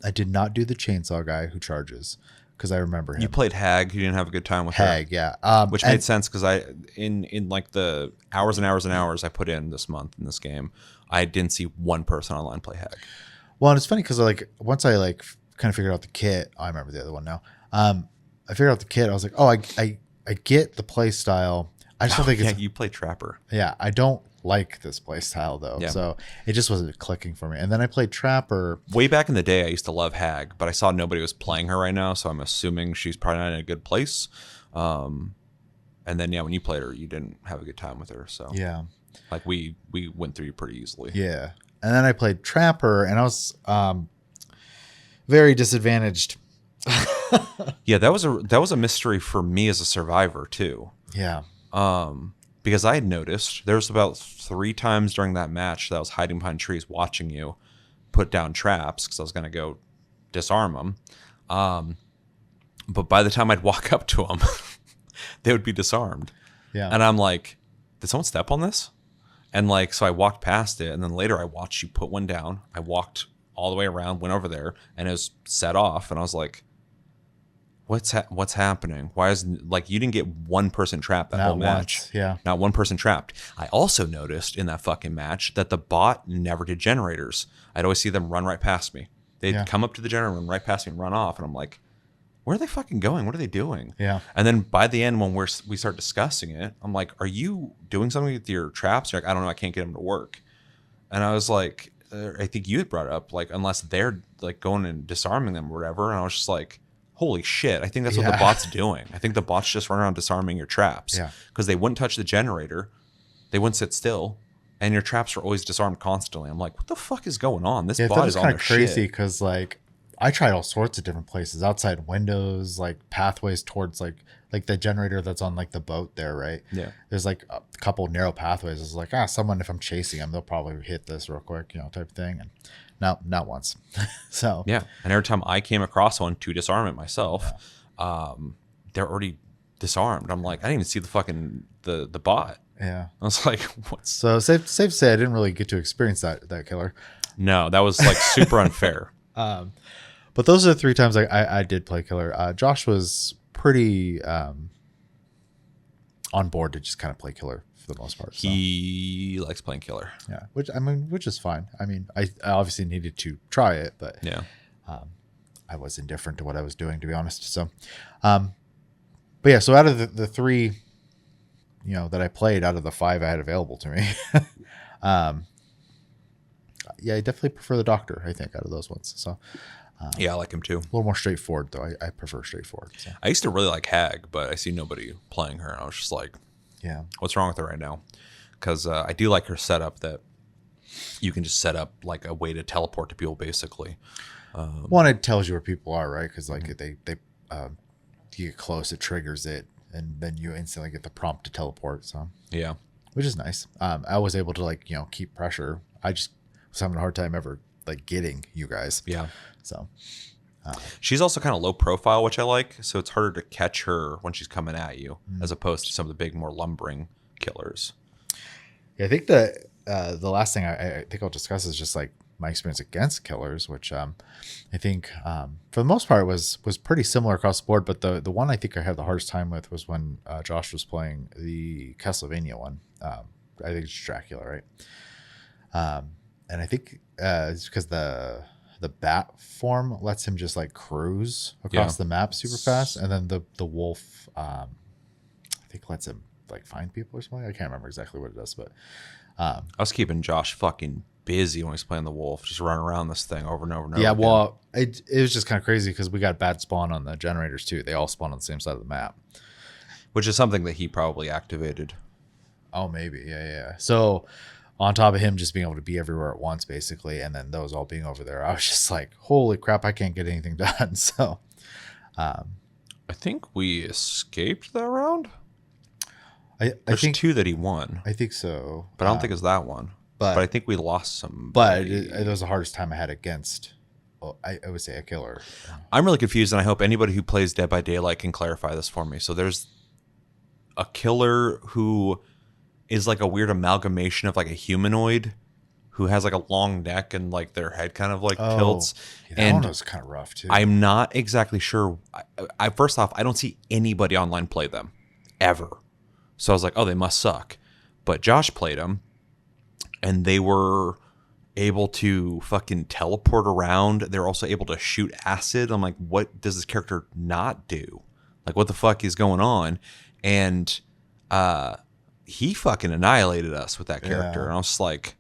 I did not do the chainsaw guy who charges, because I remember him. You played Hag. You didn't have a good time with Hag, her. yeah. Which made sense because I in like the hours and hours and hours I put in this month in this game, I didn't see one person online play Hag. Well, and it's funny because like once I like kind of figured out the kit, I remember the other one now. I figured out the kit. I was like, oh, I get the play style. I just don't think it's. You play Trapper. Yeah, I don't like this play style though, so it just wasn't clicking for me. And then I played Trapper. Way back in the day, I used to love Hag, but I saw nobody was playing her right now, so I'm assuming she's probably not in a good place. And then when you played her, you didn't have a good time with her. So yeah, like we went through you pretty easily. Yeah, and then I played Trapper, and I was very disadvantaged. Yeah, that was a mystery for me as a survivor too. Yeah. Because I had noticed there was about 3 times during that match that I was hiding behind trees watching you put down traps because I was going to go disarm them. But by the time I'd walk up to them, they would be disarmed. Yeah. And I'm like, did someone step on this? And like, so I walked past it, and then later I watched you put one down. I walked all the way around, went over there, and it was set off. And I was like, what's happening? Why is, like, you didn't get one person trapped that whole match? Yeah. Not one person trapped. I also noticed in that fucking match that the bot never did generators. I'd always see them run right past me. They'd come up to the generator, run right past me, and run off. And I'm like, where are they fucking going? What are they doing? Yeah. And then by the end, when we start discussing it, I'm like, are you doing something with your traps? You're like, I don't know. I can't get them to work. And I was like, I think you had brought it up, like, unless they're like going and disarming them or whatever. And I was just like, holy shit. I think that's what the bot's doing. I think the bot's just running around disarming your traps. Yeah. Because they wouldn't touch the generator. They wouldn't sit still. And your traps are always disarmed constantly. I'm like, what the fuck is going on? This bot is on their crazy shit. because like I tried all sorts of different places, outside windows, like pathways towards like the generator that's on like the boat there, right? Yeah. There's like a couple narrow pathways. It's like, someone, if I'm chasing them, they'll probably hit this real quick, type of thing. And no, not once. So yeah. And every time I came across one to disarm it myself, they're already disarmed. I'm like, I didn't even see the fucking the bot. yeah. I was like, what's So safe to say I didn't really get to experience that killer. No, that was like super unfair. But those are the 3 times I did play killer. Josh was pretty on board to just kind of play killer for the most part. So. He likes playing killer. Yeah, which is fine. I mean, I obviously needed to try it, but Yeah. I was indifferent to what I was doing, to be honest. So, but yeah, so out of the 3, that I played, out of the 5 I had available to me, yeah, I definitely prefer the doctor, I think, out of those ones. So, Yeah, I like him too. A little more straightforward, though. I prefer straightforward. So. I used to really like Hag, but I see nobody playing her. And I was just like, Yeah. what's wrong with her right now? Because I do like her setup that you can just set up like a way to teleport to people, basically. One, it tells you where people are, right? Because like they you get close, it triggers it, and then you instantly get the prompt to teleport. So Yeah. which is nice. I was able to like keep pressure. I just was having a hard time ever like getting you guys. Yeah. So She's also kind of low profile, which I like. So it's harder to catch her when she's coming at you, as opposed to some of the big, more lumbering killers. yeah, I think the last thing I think I'll discuss is just like my experience against killers, which I think for the most part was pretty similar across the board. But the one I think I had the hardest time with was when Josh was playing the Castlevania one. I think it's Dracula, right? And I think it's because the bat form lets him just like cruise across the map super fast, and then the wolf I think lets him like find people or something. I can't remember exactly what it does, but I was keeping Josh fucking busy when he was playing the wolf, just running around this thing over and over and over. yeah, again. well, it was just kind of crazy because we got bad spawn on the generators too. They all spawn on the same side of the map. Which is something that he probably activated. Oh, maybe. Yeah. So on top of him just being able to be everywhere at once, basically, and then those all being over there, I was just like, holy crap, I can't get anything done. So I think we escaped that round. I There's think 2 that he won, I think so. but I don't think it's that one. but I think we lost some. But it was the hardest time I had against, I would say, a killer. I'm really confused, and I hope anybody who plays Dead by Daylight can clarify this for me. So there's a killer who is like a weird amalgamation of like a humanoid who has like a long neck and like their head kind of like tilts. Yeah, that And one was kind of rough too. I'm not exactly sure. I first off, I don't see anybody online play them ever. So I was like, oh, they must suck. But Josh played them, and they were able to fucking teleport around. They're also able to shoot acid. I'm like, what does this character not do? Like, what the fuck is going on? And he fucking annihilated us with that character. Yeah. And I was just like,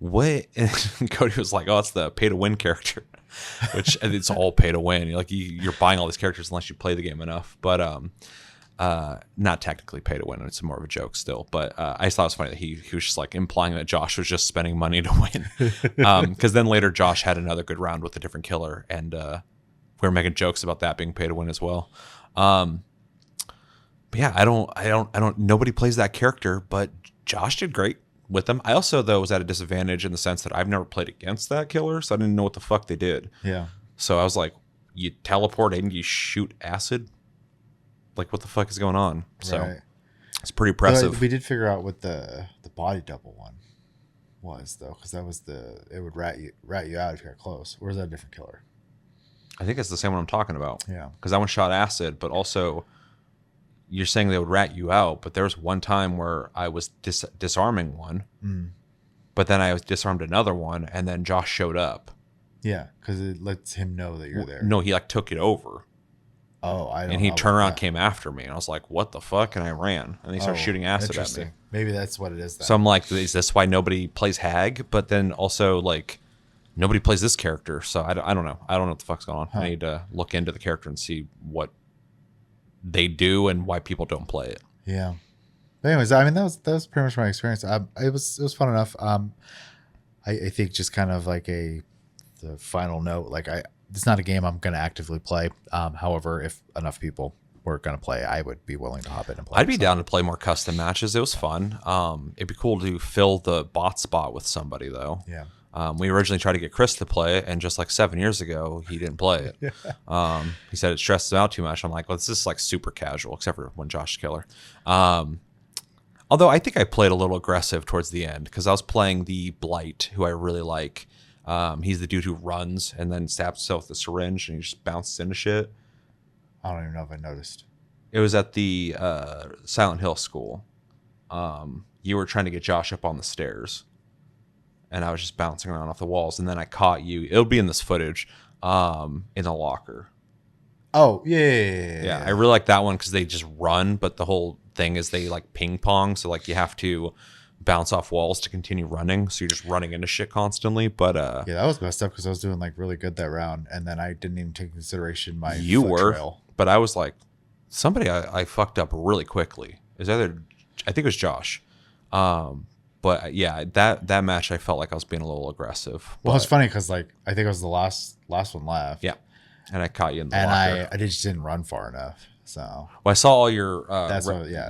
what? And Cody was like, oh, it's the pay to win character, which it's all pay to win. You're buying all these characters unless you play the game enough. But not technically pay to win. It's more of a joke still. But I just thought it was funny that he was just like implying that Josh was just spending money to win. Because then later Josh had another good round with a different killer, and we were making jokes about that being pay to win as well. But yeah, I don't. Nobody plays that character, but Josh did great with them. I also though was at a disadvantage in the sense that I've never played against that killer, so I didn't know what the fuck they did. Yeah. So I was like, you teleport and you shoot acid. Like, what the fuck is going on? So Right. it's pretty impressive. We did figure out what the body double one was though, because that was it would rat you out if you got close. Or is that a different killer? I think it's the same one I'm talking about. Yeah. Because that one shot acid, but also you're saying they would rat you out. But there was one time where I was disarming one, but then I was disarmed another one, and then Josh showed up. Yeah, because it lets him know that you're there. No, he like took it over. Oh, I don't And he know turned about around, that. came after me, and I was like, "What the fuck?" And I ran, and he started shooting acid at me. Interesting. Maybe that's what it is. Then. So I'm like, "Is this why nobody plays Hag?" But then also like, nobody plays this character, so I don't know. I don't know what the fuck's going on. I need to look into the character and see what they do and why people don't play it. Yeah. But anyways, I mean that was pretty much my experience. It was fun enough. I think just kind of like the final note, like it's not a game I'm going to actively play. However, if enough people were going to play, I would be willing to hop in and play. I'd be down to play more custom matches. It was fun. It'd be cool to fill the bot spot with somebody though. Yeah. We originally tried to get Chris to play it, and just like 7 years ago, he didn't play it. He said it stresses him out too much. I'm like, well, this is like super casual, except for when Josh Killer. Although I think I played a little aggressive towards the end because I was playing the Blight, who I really like. He's the dude who runs and then stabs himself with a syringe and he just bounces into shit. I don't even know if I noticed. It was at the Silent Hill school. You were trying to get Josh up on the stairs, and I was just bouncing around off the walls, and then I caught you. It'll be in this footage in the locker. Oh, yeah. Yeah, I really like that one because they just run, but the whole thing is they like ping pong. So like you have to bounce off walls to continue running, so you're just running into shit constantly. But Yeah, that was messed up because I was doing like really good that round, and then I didn't even take into consideration my you foot were, trail. but I was like, somebody I fucked up really quickly. Is either I think it was Josh. But yeah, that match I felt like I was being a little aggressive. Well, it's funny because like I think it was the last one left. Yeah, and I caught you in the and locker. I just didn't run far enough. So Well, I saw all your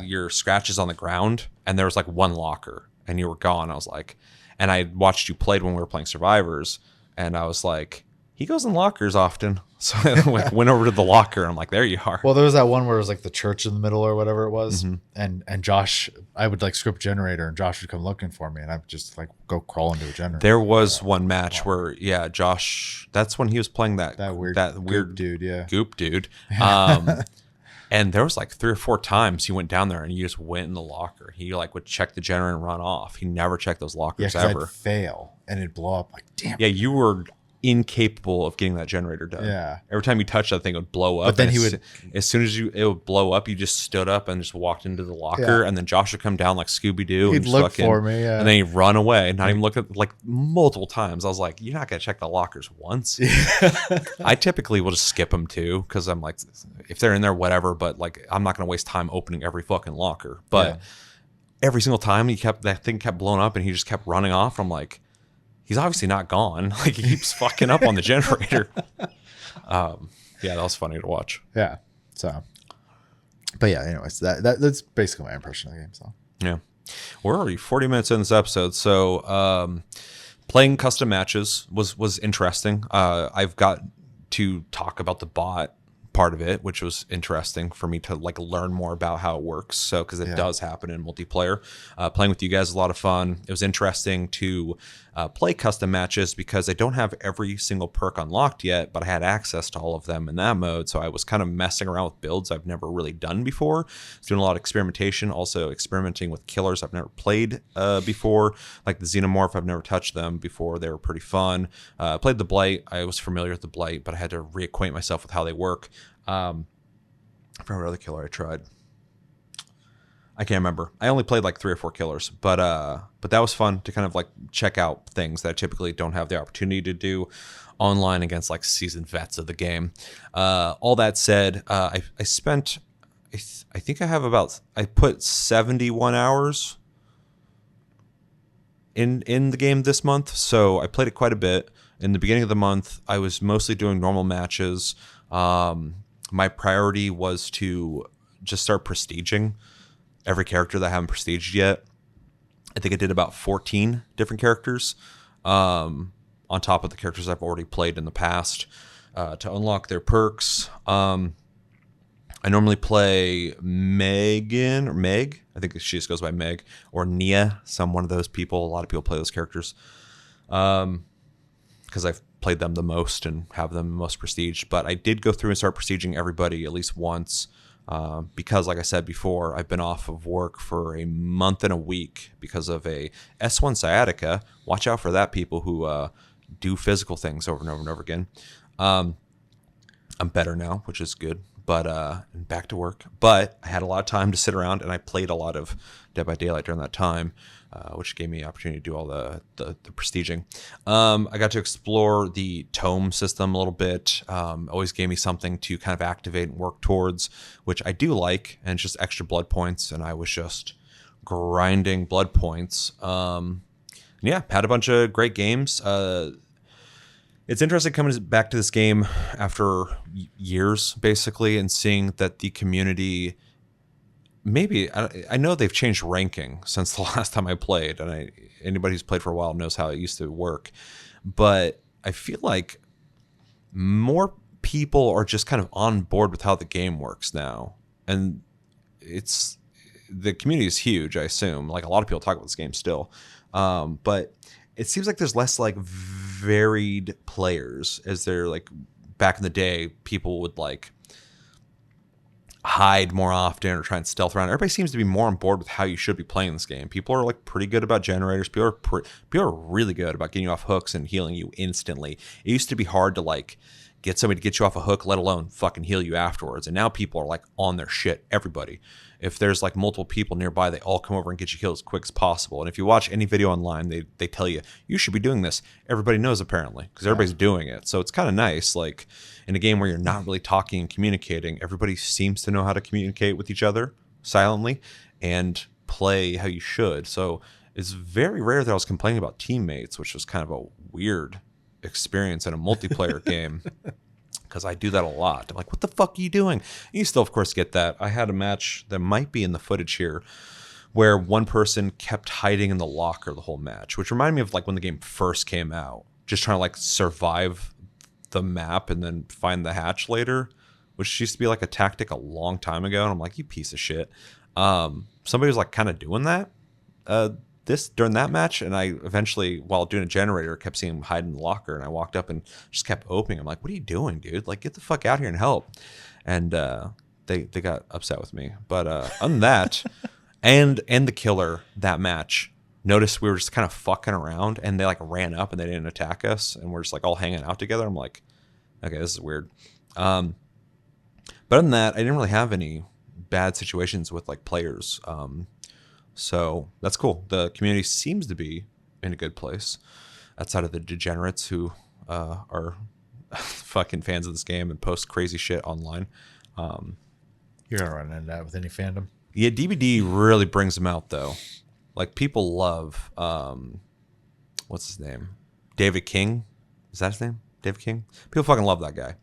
your scratches on the ground, and there was like one locker, and you were gone. I was like, and I watched you played when we were playing Survivors, and I was like, he goes in lockers often. So I went over to the locker, and I'm like, there you are. well, there was that one where it was like the church in the middle or whatever it was, and Josh, I would like script generator, and Josh would come looking for me, and I'd just like go crawl into a generator. There was one match where Josh. That's when he was playing that weird weird dude, yeah, goop dude. And there was like 3 or 4 times he went down there and you just went in the locker. He like would check the generator and run off. He never checked those lockers ever. I'd fail and it'd blow up. Like, damn. Yeah, you were incapable of getting that generator done. Yeah. Every time you touched that thing, it would blow up. But then as soon as it would blow up, you just stood up and just walked into the locker, and then Josh would come down like Scooby Doo. He'd look for me, and then he'd run away. Not even look at like multiple times. I was like, you're not gonna check the lockers once. I typically will just skip them too because I'm like, if they're in there, whatever. But like, I'm not gonna waste time opening every fucking locker. But every single time that thing kept blowing up and he just kept running off. I'm like, he's obviously not gone. Like he keeps fucking up on the generator. Yeah, that was funny to watch. Yeah. So, but yeah, anyways, that's basically my impression of the game. So yeah, we're already 40 minutes in this episode. So playing custom matches was interesting. I've got to talk about the bot part of it, which was interesting for me to like learn more about how it works. So because it does happen in multiplayer. Playing with you guys is a lot of fun. It was interesting to play custom matches because I don't have every single perk unlocked yet, but I had access to all of them in that mode. So I was kind of messing around with builds I've never really done before. I was doing a lot of experimentation, also experimenting with killers I've never played before, like the Xenomorph. I've never touched them before. They were pretty fun. Played the Blight. I was familiar with the Blight, but I had to reacquaint myself with how they work. I forgot what other killer I tried. I can't remember. I only played like 3 or 4 killers, but that was fun to kind of like check out things that I typically don't have the opportunity to do online against like seasoned vets of the game. All that said, I spent, I think I put 71 hours in the game this month, so I played it quite a bit. In the beginning of the month, I was mostly doing normal matches. My priority was to just start prestiging every character that I haven't prestiged yet. I think I did about 14 different characters on top of the characters I've already played in the past to unlock their perks. I normally play Megan or Meg. I think she just goes by Meg, or Nia. One of those people. A lot of people play those characters because I've played them the most and have them the most prestige. But I did go through and start prestiging everybody at least once because, like I said before, I've been off of work for a month and a week because of a S1 sciatica. Watch out for that, people who do physical things over and over and over again. I'm better now, which is good, but back to work. But I had a lot of time to sit around, and I played a lot of Dead by Daylight during that time, which gave me the opportunity to do all the prestiging. I got to explore the tome system a little bit. Always gave me something to kind of activate and work towards, which I do like, and it's just extra blood points, and I was just grinding blood points. Yeah, had a bunch of great games. It's interesting coming back to this game after years, basically, and seeing that the community, maybe, I know they've changed ranking since the last time I played, and anybody who's played for a while knows how it used to work, but I feel like more people are just kind of on board with how the game works now, and the community is huge, I assume. Like, a lot of people talk about this game still, but it seems like there's less like varied players as they're like back in the day. People would like hide more often or try and stealth around. Everybody seems to be more on board with how you should be playing this game. People are like pretty good about generators. People are really good about getting you off hooks and healing you instantly. It used to be hard to like get somebody to get you off a hook, let alone fucking heal you afterwards. And now people are like on their shit, everybody. If there's like multiple people nearby, they all come over and get you killed as quick as possible. And if you watch any video online, they tell you, you should be doing this. Everybody knows apparently, because everybody's doing it. So it's kind of nice. Like in a game where you're not really talking and communicating, everybody seems to know how to communicate with each other silently and play how you should. So it's very rare that I was complaining about teammates, which was kind of a weird experience in a multiplayer game. Because I do that a lot. I'm like, what the fuck are you doing? And you still, of course, get that. I had a match that might be in the footage here where one person kept hiding in the locker the whole match, which reminded me of like when the game first came out, just trying to like survive the map and then find the hatch later, which used to be like a tactic a long time ago. And I'm like, you piece of shit. Somebody was like kind of doing that during that match, and I eventually, while doing a generator, kept seeing him hide in the locker, and I walked up and just kept opening. I'm like, what are you doing, dude? Like, get the fuck out here and help. And they got upset with me. But other than that, and the killer, that match, noticed we were just kind of fucking around, and they like ran up and they didn't attack us, and we're just like all hanging out together. I'm like, okay, this is weird. But other than that, I didn't really have any bad situations with like players. So that's cool. The community seems to be in a good place outside of the degenerates who are fucking fans of this game and post crazy shit online. You're going to run into that with any fandom. Yeah, DBD really brings them out, though. Like, people love, what's his name? David King? Is that his name? David King? People fucking love that guy.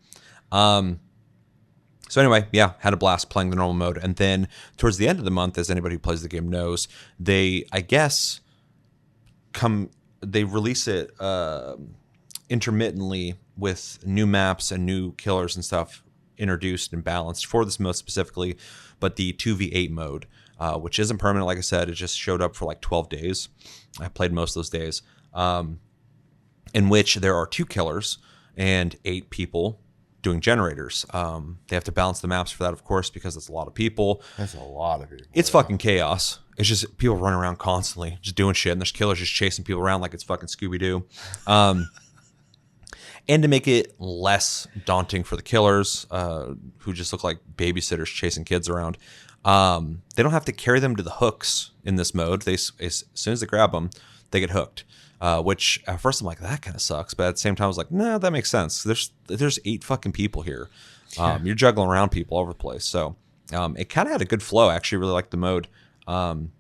So anyway, yeah, had a blast playing the normal mode. And then towards the end of the month, as anybody who plays the game knows, they, I guess, they release it intermittently with new maps and new killers and stuff introduced and balanced for this mode specifically. But the 2v8 mode, which isn't permanent, like I said, it just showed up for like 12 days. I played most of those days, in which there are 2 killers and 8 people doing generators. They have to balance the maps for that, of course, because it's a lot of people. That's a lot of people. It's fucking chaos. It's just people running around constantly, just doing shit, and there's killers just chasing people around like it's fucking Scooby-Doo. And to make it less daunting for the killers, who just look like babysitters chasing kids around, they don't have to carry them to the hooks in this mode. As soon as they grab them, they get hooked. Which at first I'm like, that kind of sucks, but at the same time I was like, no, that makes sense. There's 8 fucking people here. You're juggling around people all over the place. So it kind of had a good flow. I actually really liked the mode. And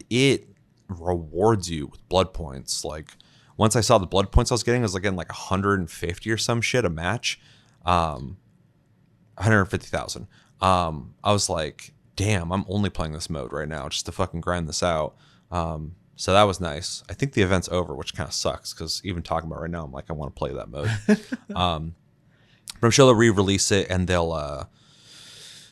it rewards you with blood points. Like, once I saw the blood points I was getting, like 150 or some shit a match. 150,000. I was like, damn, I'm only playing this mode right now just to fucking grind this out. So that was nice. I think the event's over, which kind of sucks because even talking about it right now, I'm like, I want to play that mode. But I'm sure they'll re-release it and they'll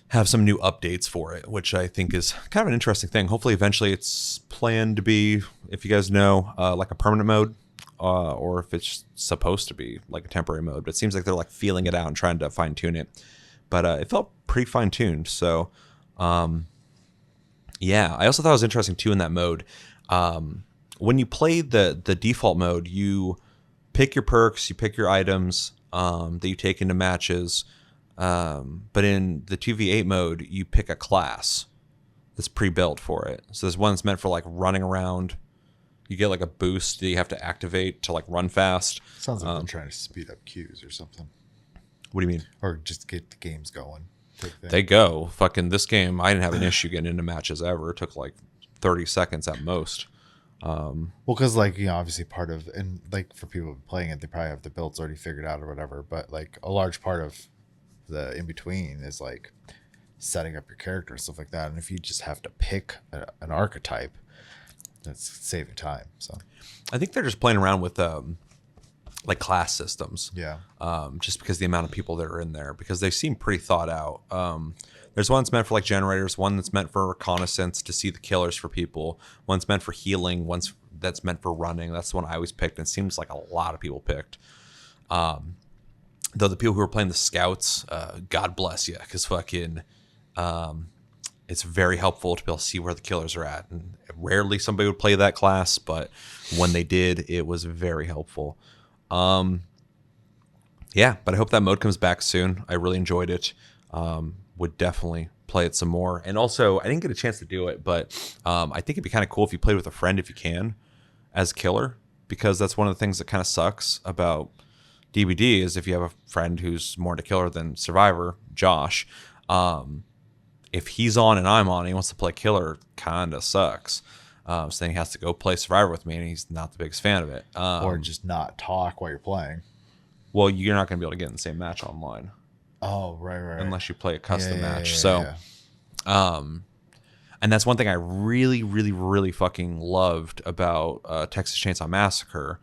have some new updates for it, which I think is kind of an interesting thing. Hopefully, eventually it's planned to be, if you guys know, like a permanent mode, or if it's supposed to be like a temporary mode. But it seems like they're like feeling it out and trying to fine-tune it. But it felt pretty fine-tuned. So, yeah. I also thought it was interesting, too, in that mode. When you play the default mode, you pick your perks, you pick your items that you take into matches. But in the 2v8 mode, you pick a class that's pre-built for it. So there's one that's meant for like running around. You get like a boost that you have to activate to like run fast. Sounds like they're trying to speed up queues or something. What do you mean? Or just get the games going. They go. Fucking this game, I didn't have an issue getting into matches ever. It took like 30 seconds at most. Well, because like, you know, obviously part of, and like for people playing it, they probably have the builds already figured out or whatever, but like a large part of the in between is like setting up your character and stuff like that. And if you just have to pick an archetype, that's saving time. So I think they're just playing around with like class systems. Yeah. Just because the amount of people that are in there, because they seem pretty thought out. There's one that's meant for like generators, one that's meant for reconnaissance to see the killers for people, one's meant for healing, one's that's meant for running. That's the one I always picked, and it seems like a lot of people picked. Though the people who are playing the scouts, God bless you, because fucking it's very helpful to be able to see where the killers are at. And rarely somebody would play that class, but when they did, it was very helpful. Yeah, Yeah, but I hope that mode comes back soon. I really enjoyed it. Would definitely play it some more. And also, I didn't get a chance to do it, but I think it'd be kind of cool if you played with a friend if you can as killer, because that's one of the things that kind of sucks about DBD is if you have a friend who's more into killer than survivor, Josh. If he's on and I'm on and he wants to play killer, kind of sucks. So then he has to go play survivor with me, and he's not the biggest fan of it. Or just not talk while you're playing. Well, you're not going to be able to get in the same match online. Oh, right. Unless you play a custom match. Yeah. And that's one thing I really, really, really fucking loved about Texas Chainsaw Massacre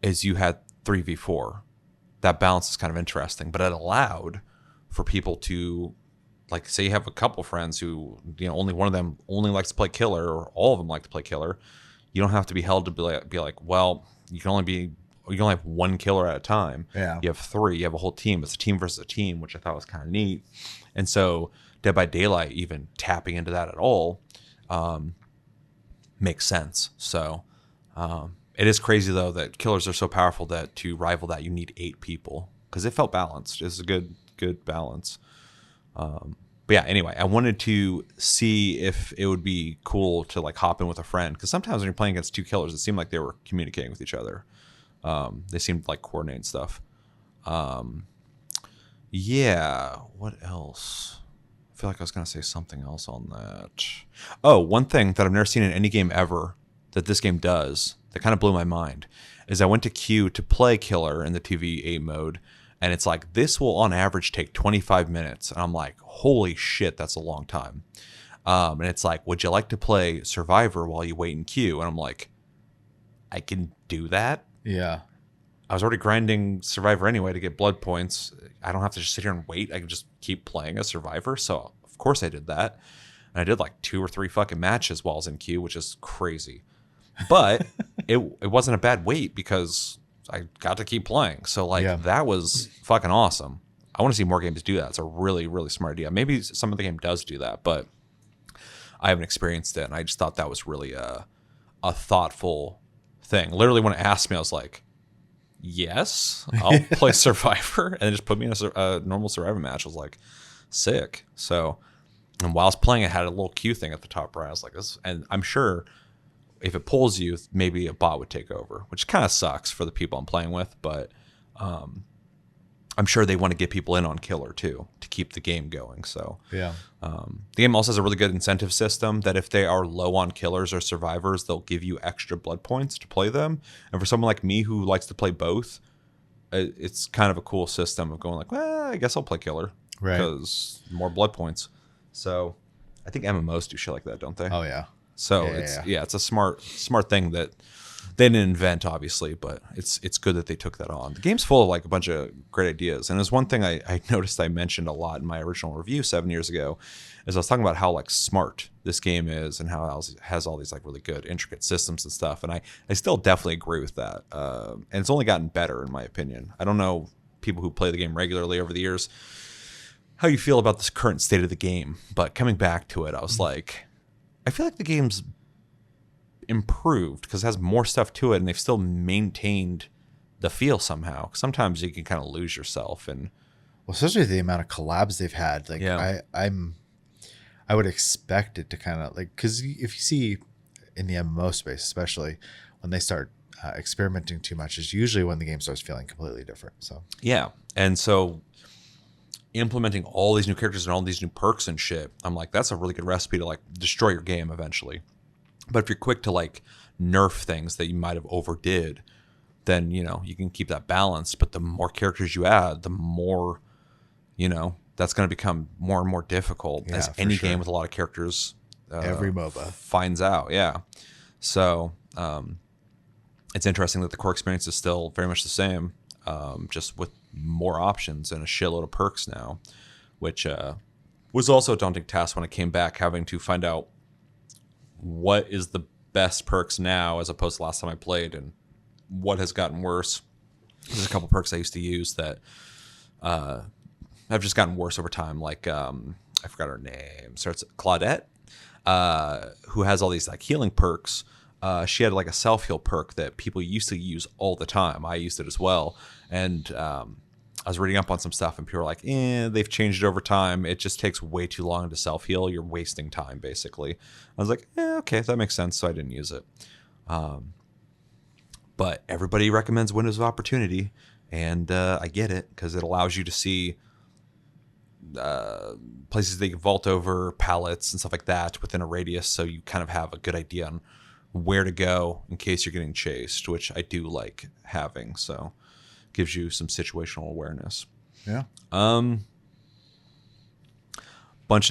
is you had 3v4. That balance is kind of interesting, but it allowed for people to, like, say you have a couple friends who, only one of them only likes to play killer, or all of them like to play killer. You don't have to be held to be like, well, you can only have one killer at a time. Yeah. You have three. You have a whole team. It's a team versus a team, which I thought was kind of neat. And so Dead by Daylight, even tapping into that at all, makes sense. So it is crazy, though, that killers are so powerful that to rival that, you need 8 people, because it felt balanced. It's a good balance. But yeah, anyway, I wanted to see if it would be cool to like hop in with a friend, because sometimes when you're playing against 2 killers, it seemed like they were communicating with each other. They seemed like coordinating stuff. Yeah, what else? I feel like I was going to say something else on that. Oh, one thing that I've never seen in any game ever that this game does that kind of blew my mind is I went to queue to play killer in the 2v8 mode, and it's like, this will on average take 25 minutes. And I'm like, holy shit, that's a long time. And it's like, would you like to play survivor while you wait in queue? And I'm like, I can do that. Yeah. I was already grinding survivor anyway to get blood points. I don't have to just sit here and wait. I can just keep playing a survivor. So of course I did that. And I did like 2 or 3 fucking matches while I was in queue, which is crazy. But it wasn't a bad wait because I got to keep playing. So like that was fucking awesome. I want to see more games do that. It's a really, really smart idea. Maybe some of the game does do that, but I haven't experienced it. And I just thought that was really a thoughtful thing. Literally, when it asked me, I was like, yes, I'll play survivor, and it just put me in a normal survivor match. I was like, sick. So, and while I was playing, it had a little queue thing at the top right. I was like, this, and I'm sure if it pulls you, maybe a bot would take over, which kind of sucks for the people I'm playing with, but I'm sure they want to get people in on killer too to keep the game going. So Yeah. the game also has a really good incentive system that if they are low on killers or survivors, they'll give you extra blood points to play them. And for someone like me who likes to play both, it's kind of a cool system of going like, well, I guess I'll play killer because more blood points. So I think MMOs do shit like that, don't they? Oh yeah. So it's a smart thing that they didn't invent, obviously, but it's good that they took that on. The game's full of like a bunch of great ideas. And there's one thing I noticed I mentioned a lot in my original review 7 years ago, is I was talking about how like smart this game is and how it has all these like really good intricate systems and stuff. And I still definitely agree with that. And it's only gotten better in my opinion. I don't know people who play the game regularly over the years how you feel about this current state of the game, but coming back to it, I was like, I feel like the game's improved because it has more stuff to it, and they've still maintained the feel somehow. Sometimes you can kind of lose yourself, and especially the amount of collabs they've had. Like I would expect it to kind of like, because if you see in the MMO space, especially when they start experimenting too much, is usually when the game starts feeling completely different. So yeah, and so implementing all these new characters and all these new perks and shit, I'm like, that's a really good recipe to like destroy your game eventually. But if you're quick to like nerf things that you might have overdid, then you can keep that balanced. But the more characters you add, the more that's going to become more and more difficult as any game with a lot of characters every MOBA finds out. Yeah, so it's interesting that the core experience is still very much the same, just with more options and a shitload of perks now, which was also a daunting task when I came back, having to find out what is the best perks now as opposed to last time I played and what has gotten worse. There's a couple perks I used to use that have just gotten worse over time. Like I forgot her name. Starts Claudette, who has all these like healing perks. She had like a self-heal perk that people used to use all the time. I used it as well. And I was reading up on some stuff, and people were like, they've changed it over time. It just takes way too long to self-heal. You're wasting time, basically. I was like, okay, that makes sense, so I didn't use it. But everybody recommends Windows of Opportunity, and I get it, because it allows you to see places they can vault over, pallets, and stuff like that within a radius, so you kind of have a good idea on where to go in case you're getting chased, which I do like having, so gives you some situational awareness. Yeah. Bunch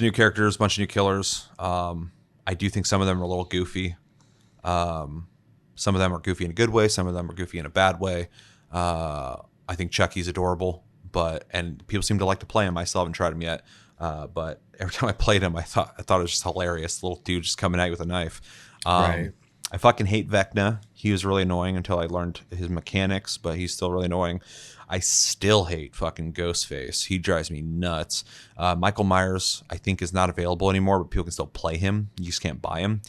of new characters, bunch of new killers. I do think some of them are a little goofy. Some of them are goofy in a good way. Some of them are goofy in a bad way. I think Chucky's adorable, and people seem to like to play him. I still haven't tried him yet, but every time I played him, I thought it was just hilarious. The little dude just coming at you with a knife. Right. I fucking hate Vecna. He was really annoying until I learned his mechanics, but he's still really annoying. I still hate fucking Ghostface. He drives me nuts. Michael Myers, I think, is not available anymore, but people can still play him. You just can't buy him.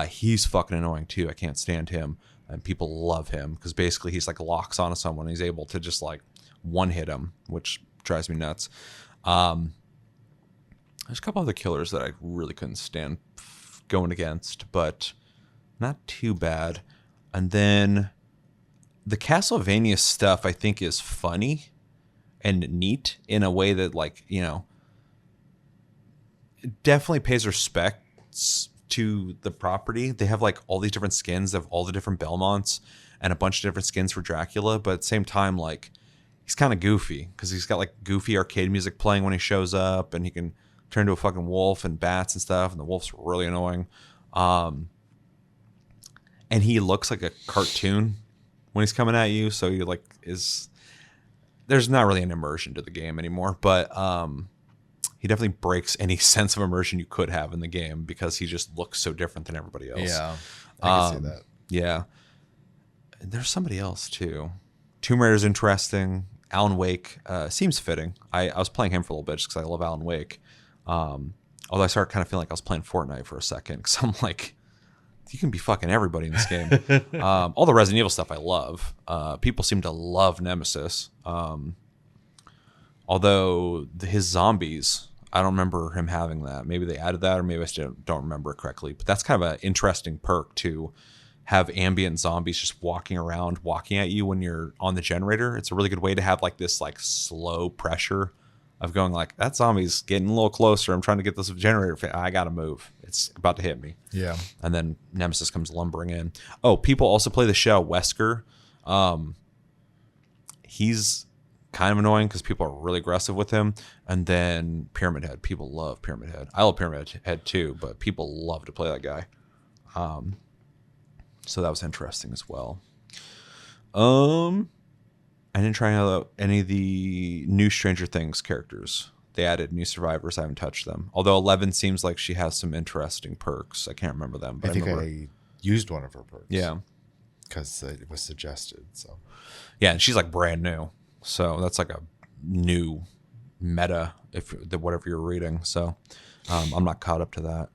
He's fucking annoying too. I can't stand him. And people love him because basically he's like locks onto someone. He's able to just like one hit him, which drives me nuts. There's a couple other killers that I really couldn't stand going against, but not too bad. And then the Castlevania stuff I think is funny and neat in a way that, like, you know, definitely pays respects to the property. They have like all these different skins of all the different Belmonts and a bunch of different skins for Dracula, but at the same time, like, he's kind of goofy because he's got like goofy arcade music playing when he shows up, and he can turn into a fucking wolf and bats and stuff, and the wolf's really annoying. And he looks like a cartoon when he's coming at you, so you like there's not really an immersion to the game anymore, but he definitely breaks any sense of immersion you could have in the game because he just looks so different than everybody else. Yeah, I can see that. Yeah. And there's somebody else too. Tomb Raider's interesting. Alan Wake seems fitting. I was playing him for a little bit just because I love Alan Wake. Although I started kind of feeling like I was playing Fortnite for a second because I'm like, you can be fucking everybody in this game. All the Resident Evil stuff I love. People seem to love Nemesis. Although his zombies, I don't remember him having that. Maybe they added that, or maybe I still don't remember it correctly. But that's kind of an interesting perk to have ambient zombies just walking around, walking at you when you're on the generator. It's a really good way to have like this like slow pressure of going like, that zombie's getting a little closer. I'm trying to get this generator. I got to move. It's about to hit me. Yeah. And then Nemesis comes lumbering in. Oh, people also play the shell Wesker. He's kind of annoying because people are really aggressive with him. And then Pyramid Head. People love Pyramid Head. I love Pyramid Head too, but people love to play that guy. So that was interesting as well. I didn't try out any of the new Stranger Things characters. They added new survivors. I haven't touched them. Although 11 seems like she has some interesting perks. I can't remember them. But I think I used one of her perks. Yeah. Because it was suggested. So. Yeah, and she's like brand new. So that's like a new meta, whatever you're reading. So I'm not caught up to that.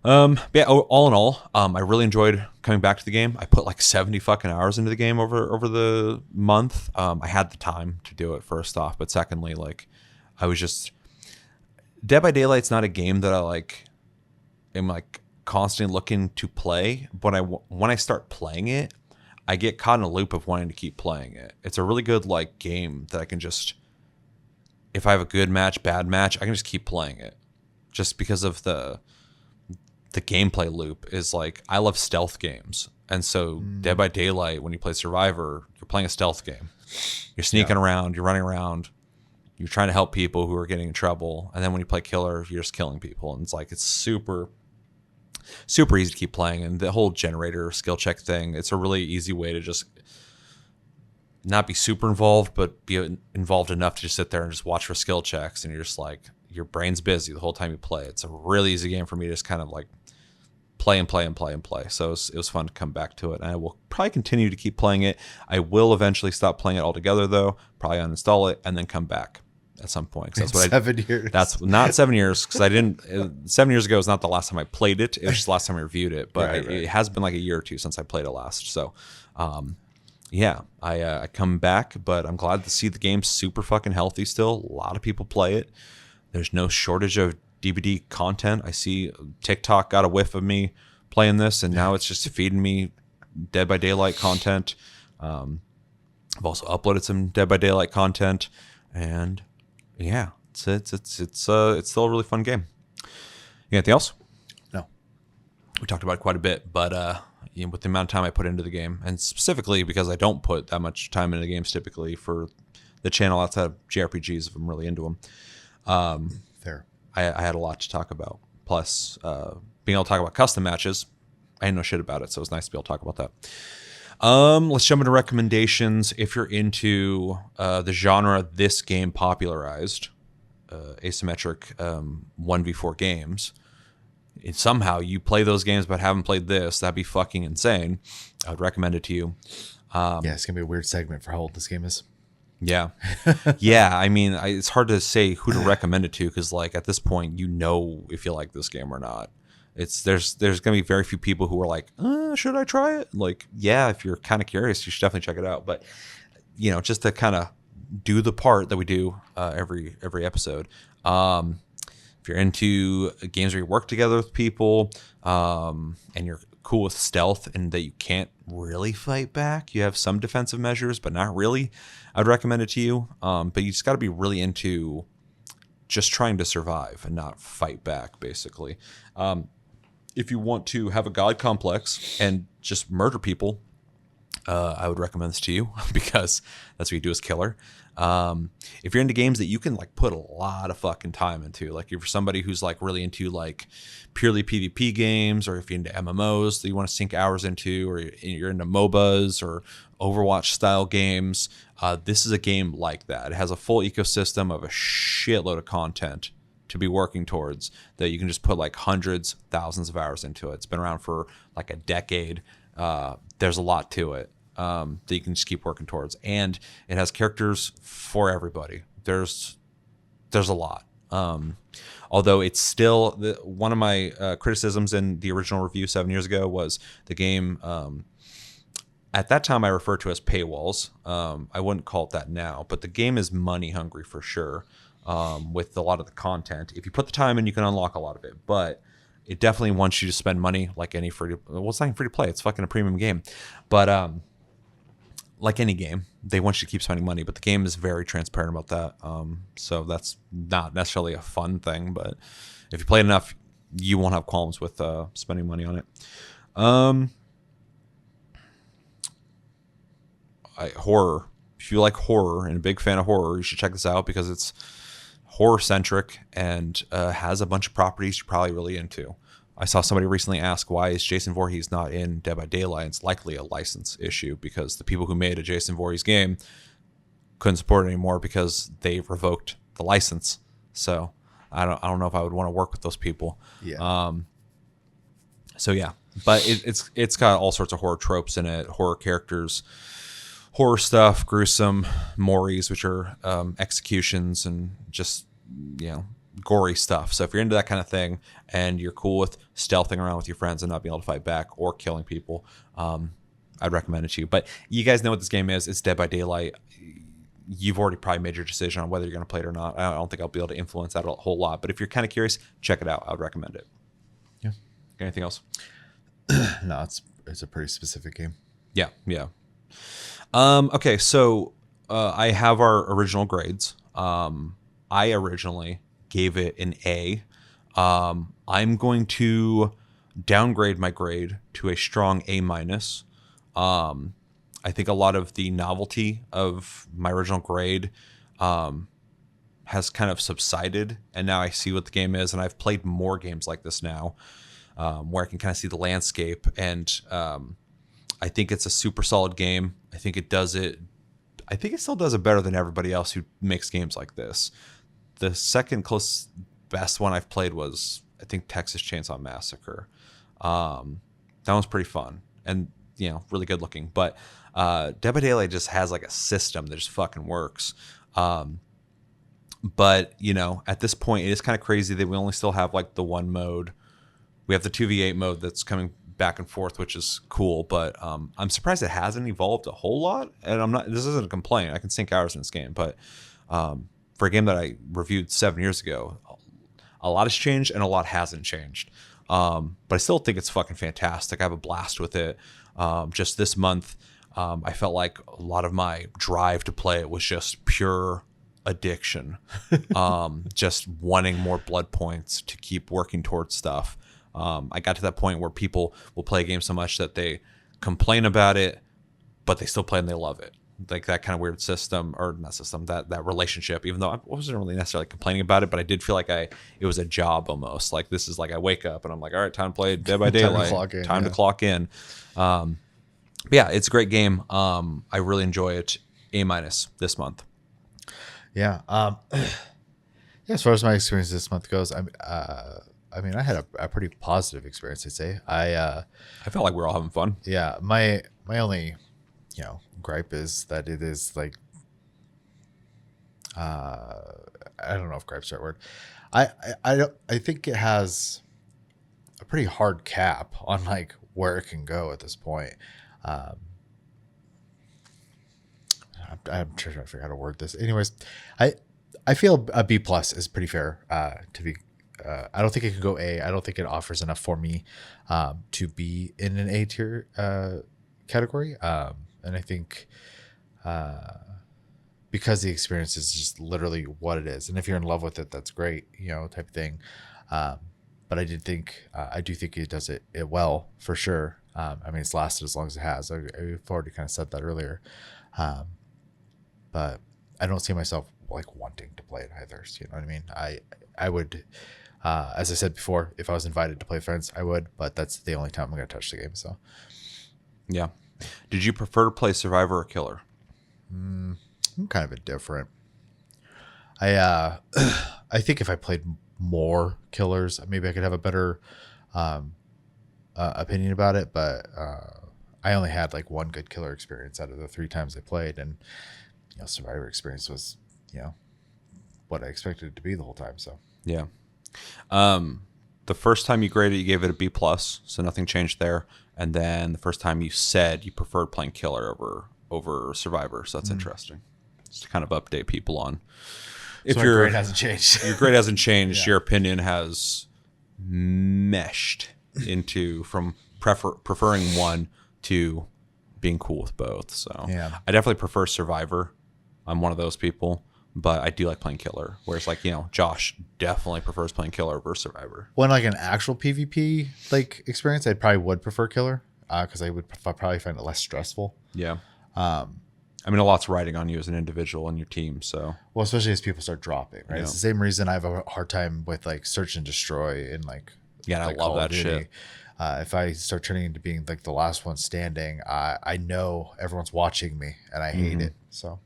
But yeah, all in all, I really enjoyed coming back to the game. I put like 70 fucking hours into the game over the month. I had the time to do it, first off, but secondly, like, I was just Dead by Daylight's not a game that I am constantly looking to play. But when I start playing it, I get caught in a loop of wanting to keep playing it. It's a really good like game that I can just, if I have a good match, bad match, I can just keep playing it, just because of the gameplay loop is like, I love stealth games. And so Dead by Daylight, when you play Survivor, you're playing a stealth game. You're sneaking around, you're running around, you're trying to help people who are getting in trouble. And then when you play Killer, you're just killing people. And it's like, it's super, super easy to keep playing. And the whole generator skill check thing, it's a really easy way to just not be super involved, but be involved enough to just sit there and just watch for skill checks. And you're just like, your brain's busy the whole time you play. It's a really easy game for me to just kind of like play and play and play and play. So it was fun to come back to it. And I will probably continue to keep playing it. I will eventually stop playing it altogether, though. Probably uninstall it and then come back at some point. That's what 7 years. That's not 7 years, because I didn't. 7 years ago is not the last time I played it. It was just the last time I reviewed it. But Right. It has been like a year or two since I played it last. So yeah, I come back, but I'm glad to see the game super fucking healthy still. A lot of people play it. There's no shortage of DVD content. I see TikTok got a whiff of me playing this, and now it's just feeding me Dead by Daylight content. I've also uploaded some Dead by Daylight content, and yeah, it's still a really fun game. You got anything else? No. We talked about it quite a bit, but with the amount of time I put into the game, and specifically because I don't put that much time into games typically for the channel outside of JRPGs, if I'm really into them, Fair. I had a lot to talk about. Plus, being able to talk about custom matches, I didn't know shit about it, so it was nice to be able to talk about that. Let's jump into recommendations. If you're into the genre this game popularized, asymmetric 1v4 games, and somehow you play those games but haven't played this, that'd be fucking insane. I would recommend it to you. Yeah, it's gonna be a weird segment for how old this game is. Yeah. Yeah, I mean, it's hard to say who to recommend it to because, like, at this point, you know if you like this game or not. There's going to be very few people who are like, should I try it? Like, yeah, if you're kind of curious, you should definitely check it out. But, just to kind of do the part that we do every episode. If you're into games where you work together with people and you're cool with stealth and that you can't really fight back, you have some defensive measures, but not really, I'd recommend it to you. But you just got to be really into just trying to survive and not fight back, basically. If you want to have a god complex and just murder people, I would recommend this to you because that's what you do as killer. If you're into games that you can like put a lot of fucking time into, like if you're somebody who's like really into like purely PvP games, or if you're into MMOs that you want to sink hours into, or you're into MOBAs or Overwatch style games, this is a game like that. It has a full ecosystem of a shitload of content to be working towards that you can just put like hundreds, thousands of hours into it. It's been around for like a decade. There's a lot to it that you can just keep working towards, and it has characters for everybody. There's a lot. Although it's still one of my criticisms in the original review 7 years ago was the game. At that time, I referred to as paywalls. I wouldn't call it that now, but the game is money hungry for sure. With a lot of the content, if you put the time in, you can unlock a lot of it, but it definitely wants you to spend money like any it's not even free to play. It's fucking a premium game. But like any game, they want you to keep spending money, but the game is very transparent about that. So that's not necessarily a fun thing, but if you play it enough, you won't have qualms with spending money on it. Horror. If you like horror and a big fan of horror, you should check this out because it's horror centric and has a bunch of properties you're probably really into. I saw somebody recently ask, why is Jason Voorhees not in Dead by Daylight? It's likely a license issue because the people who made a Jason Voorhees game couldn't support it anymore because they revoked the license. So I don't know if I would want to work with those people. Yeah. So yeah, but it's got all sorts of horror tropes in it, horror characters, horror stuff, gruesome mores, which are executions, and just gory stuff. So if you're into that kind of thing and you're cool with stealthing around with your friends and not being able to fight back or killing people, I'd recommend it to you. But you guys know what this game is. It's Dead by Daylight. You've already probably made your decision on whether you're going to play it or not. I don't think I'll be able to influence that a whole lot. But if you're kind of curious, check it out. I would recommend it. Yeah. Anything else? No, it's a pretty specific game. Yeah. Okay, so I have our original grades. I originally gave it an A. I'm going to downgrade my grade to a strong A minus. I think a lot of the novelty of my original grade has kind of subsided, and now I see what the game is, and I've played more games like this now, where I can kind of see the landscape, and I think it's a super solid game. I think it still does it better than everybody else who makes games like this. The second close best one I've played was, I think, Texas Chainsaw Massacre. That one's pretty fun and really good looking. But Dead by Daylight just has like a system that just fucking works. But at this point, it is kind of crazy that we only still have like the one mode. We have the 2v8 mode that's coming back and forth, which is cool. But I'm surprised it hasn't evolved a whole lot. And I'm not. This isn't a complaint. I can sink hours in this game, but for a game that I reviewed 7 years ago, a lot has changed and a lot hasn't changed. But I still think it's fucking fantastic. I have a blast with it. Just this month, I felt like a lot of my drive to play it was just pure addiction. Just wanting more blood points to keep working towards stuff. I got to that point where people will play a game so much that they complain about it, but they still play and they love it. Like that kind of weird system, or not system, that relationship, even though I wasn't really necessarily complaining about it, but I did feel like it was a job almost. Like this is like I wake up and I'm like, all right, time to play Dead by Daylight. Time to clock in. But yeah, it's a great game. I really enjoy it. A- this month. Yeah. As far as my experience this month goes, I mean, I had a pretty positive experience, I'd say. I felt like we were all having fun. Yeah. My only, gripe is that it is like, I don't know if gripe's the right word. I think it has a pretty hard cap on like where it can go at this point. I'm trying to figure out how to word this. Anyways, I feel a B plus is pretty fair to be. I don't think it can go A. I don't think it offers enough for me to be in an A tier category. And I think because the experience is just literally what it is, and if you're in love with it, that's great, type of thing. But I do think it does it well for sure. I mean, it's lasted as long as it has. I've already kind of said that earlier. But I don't see myself like wanting to play it either. So, you know what I mean? I would, as I said before, if I was invited to play with friends, I would, but that's the only time I'm going to touch the game. So, yeah. Did you prefer to play Survivor or Killer? I'm kind of indifferent. I think if I played more Killers, maybe I could have a better opinion about it. But I only had like one good Killer experience out of the 3 times I played, and Survivor experience was what I expected it to be the whole time. So yeah. The first time you graded, you gave it a B plus, so nothing changed there. And then the first time you said you preferred playing Killer over Survivor, so that's interesting. Just to kind of update people on if your grade hasn't changed. Your grade hasn't changed. Yeah. Your opinion has meshed into from preferring one to being cool with both. So yeah. I definitely prefer Survivor. I'm one of those people. But I do like playing Killer. Whereas, like, Josh definitely prefers playing Killer over Survivor. When like an actual PvP like experience, I probably would prefer Killer because I would probably find it less stressful. Yeah. I mean, a lot's riding on you as an individual and your team. So, well, especially as people start dropping, right? Yeah. It's the same reason I have a hard time with like search and destroy and like I love that shit. If I start turning into being like the last one standing, I know everyone's watching me and I hate it. So,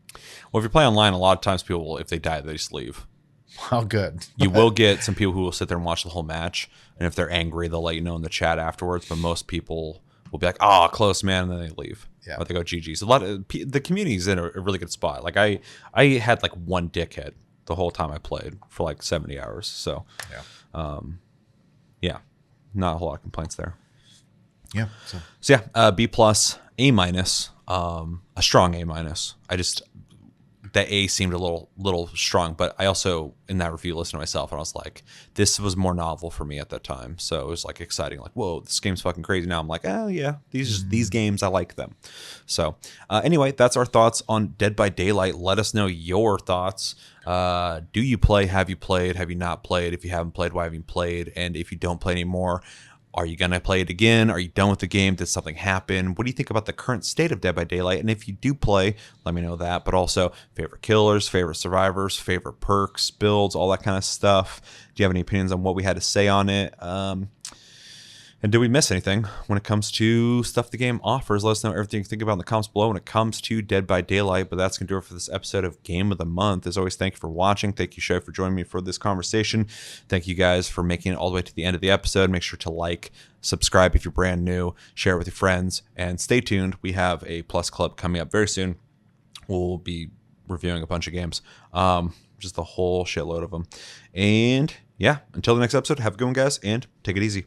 well, if you play online, a lot of times people will, if they die, they just leave. Oh, good. You will get some people who will sit there and watch the whole match, and if they're angry, they'll let you know in the chat afterwards. But most people will be like, "Oh, close, man," and then they leave. Yeah. Or they go GG's. A lot of the community's in a really good spot. Like I had like one dickhead the whole time I played for like 70 hours. So, yeah, not a whole lot of complaints there. Yeah. So yeah, B plus, A minus, a strong A minus. That A seemed a little strong, but I also in that review listened to myself and I was like, this was more novel for me at that time. So it was like exciting, like, whoa, this game's fucking crazy. Now I'm like, oh yeah, these games, I like them. So anyway, that's our thoughts on Dead by Daylight. Let us know your thoughts. Do you play? Have you played? Have you not played? If you haven't played, why haven't you played? And if you don't play anymore, are you going to play it again? Are you done with the game? Did something happen? What do you think about the current state of Dead by Daylight? And if you do play, let me know that. But also, favorite killers, favorite survivors, favorite perks, builds, all that kind of stuff. Do you have any opinions on what we had to say on it? And did we miss anything when it comes to stuff the game offers? Let us know everything you think about in the comments below when it comes to Dead by Daylight. But that's going to do it for this episode of Game of the Month. As always, thank you for watching. Thank you, Shay, for joining me for this conversation. Thank you guys for making it all the way to the end of the episode. Make sure to like, subscribe if you're brand new, share it with your friends, and stay tuned. We have a Plus Club coming up very soon. We'll be reviewing a bunch of games, just a whole shitload of them. And yeah, until the next episode, have a good one, guys, and take it easy.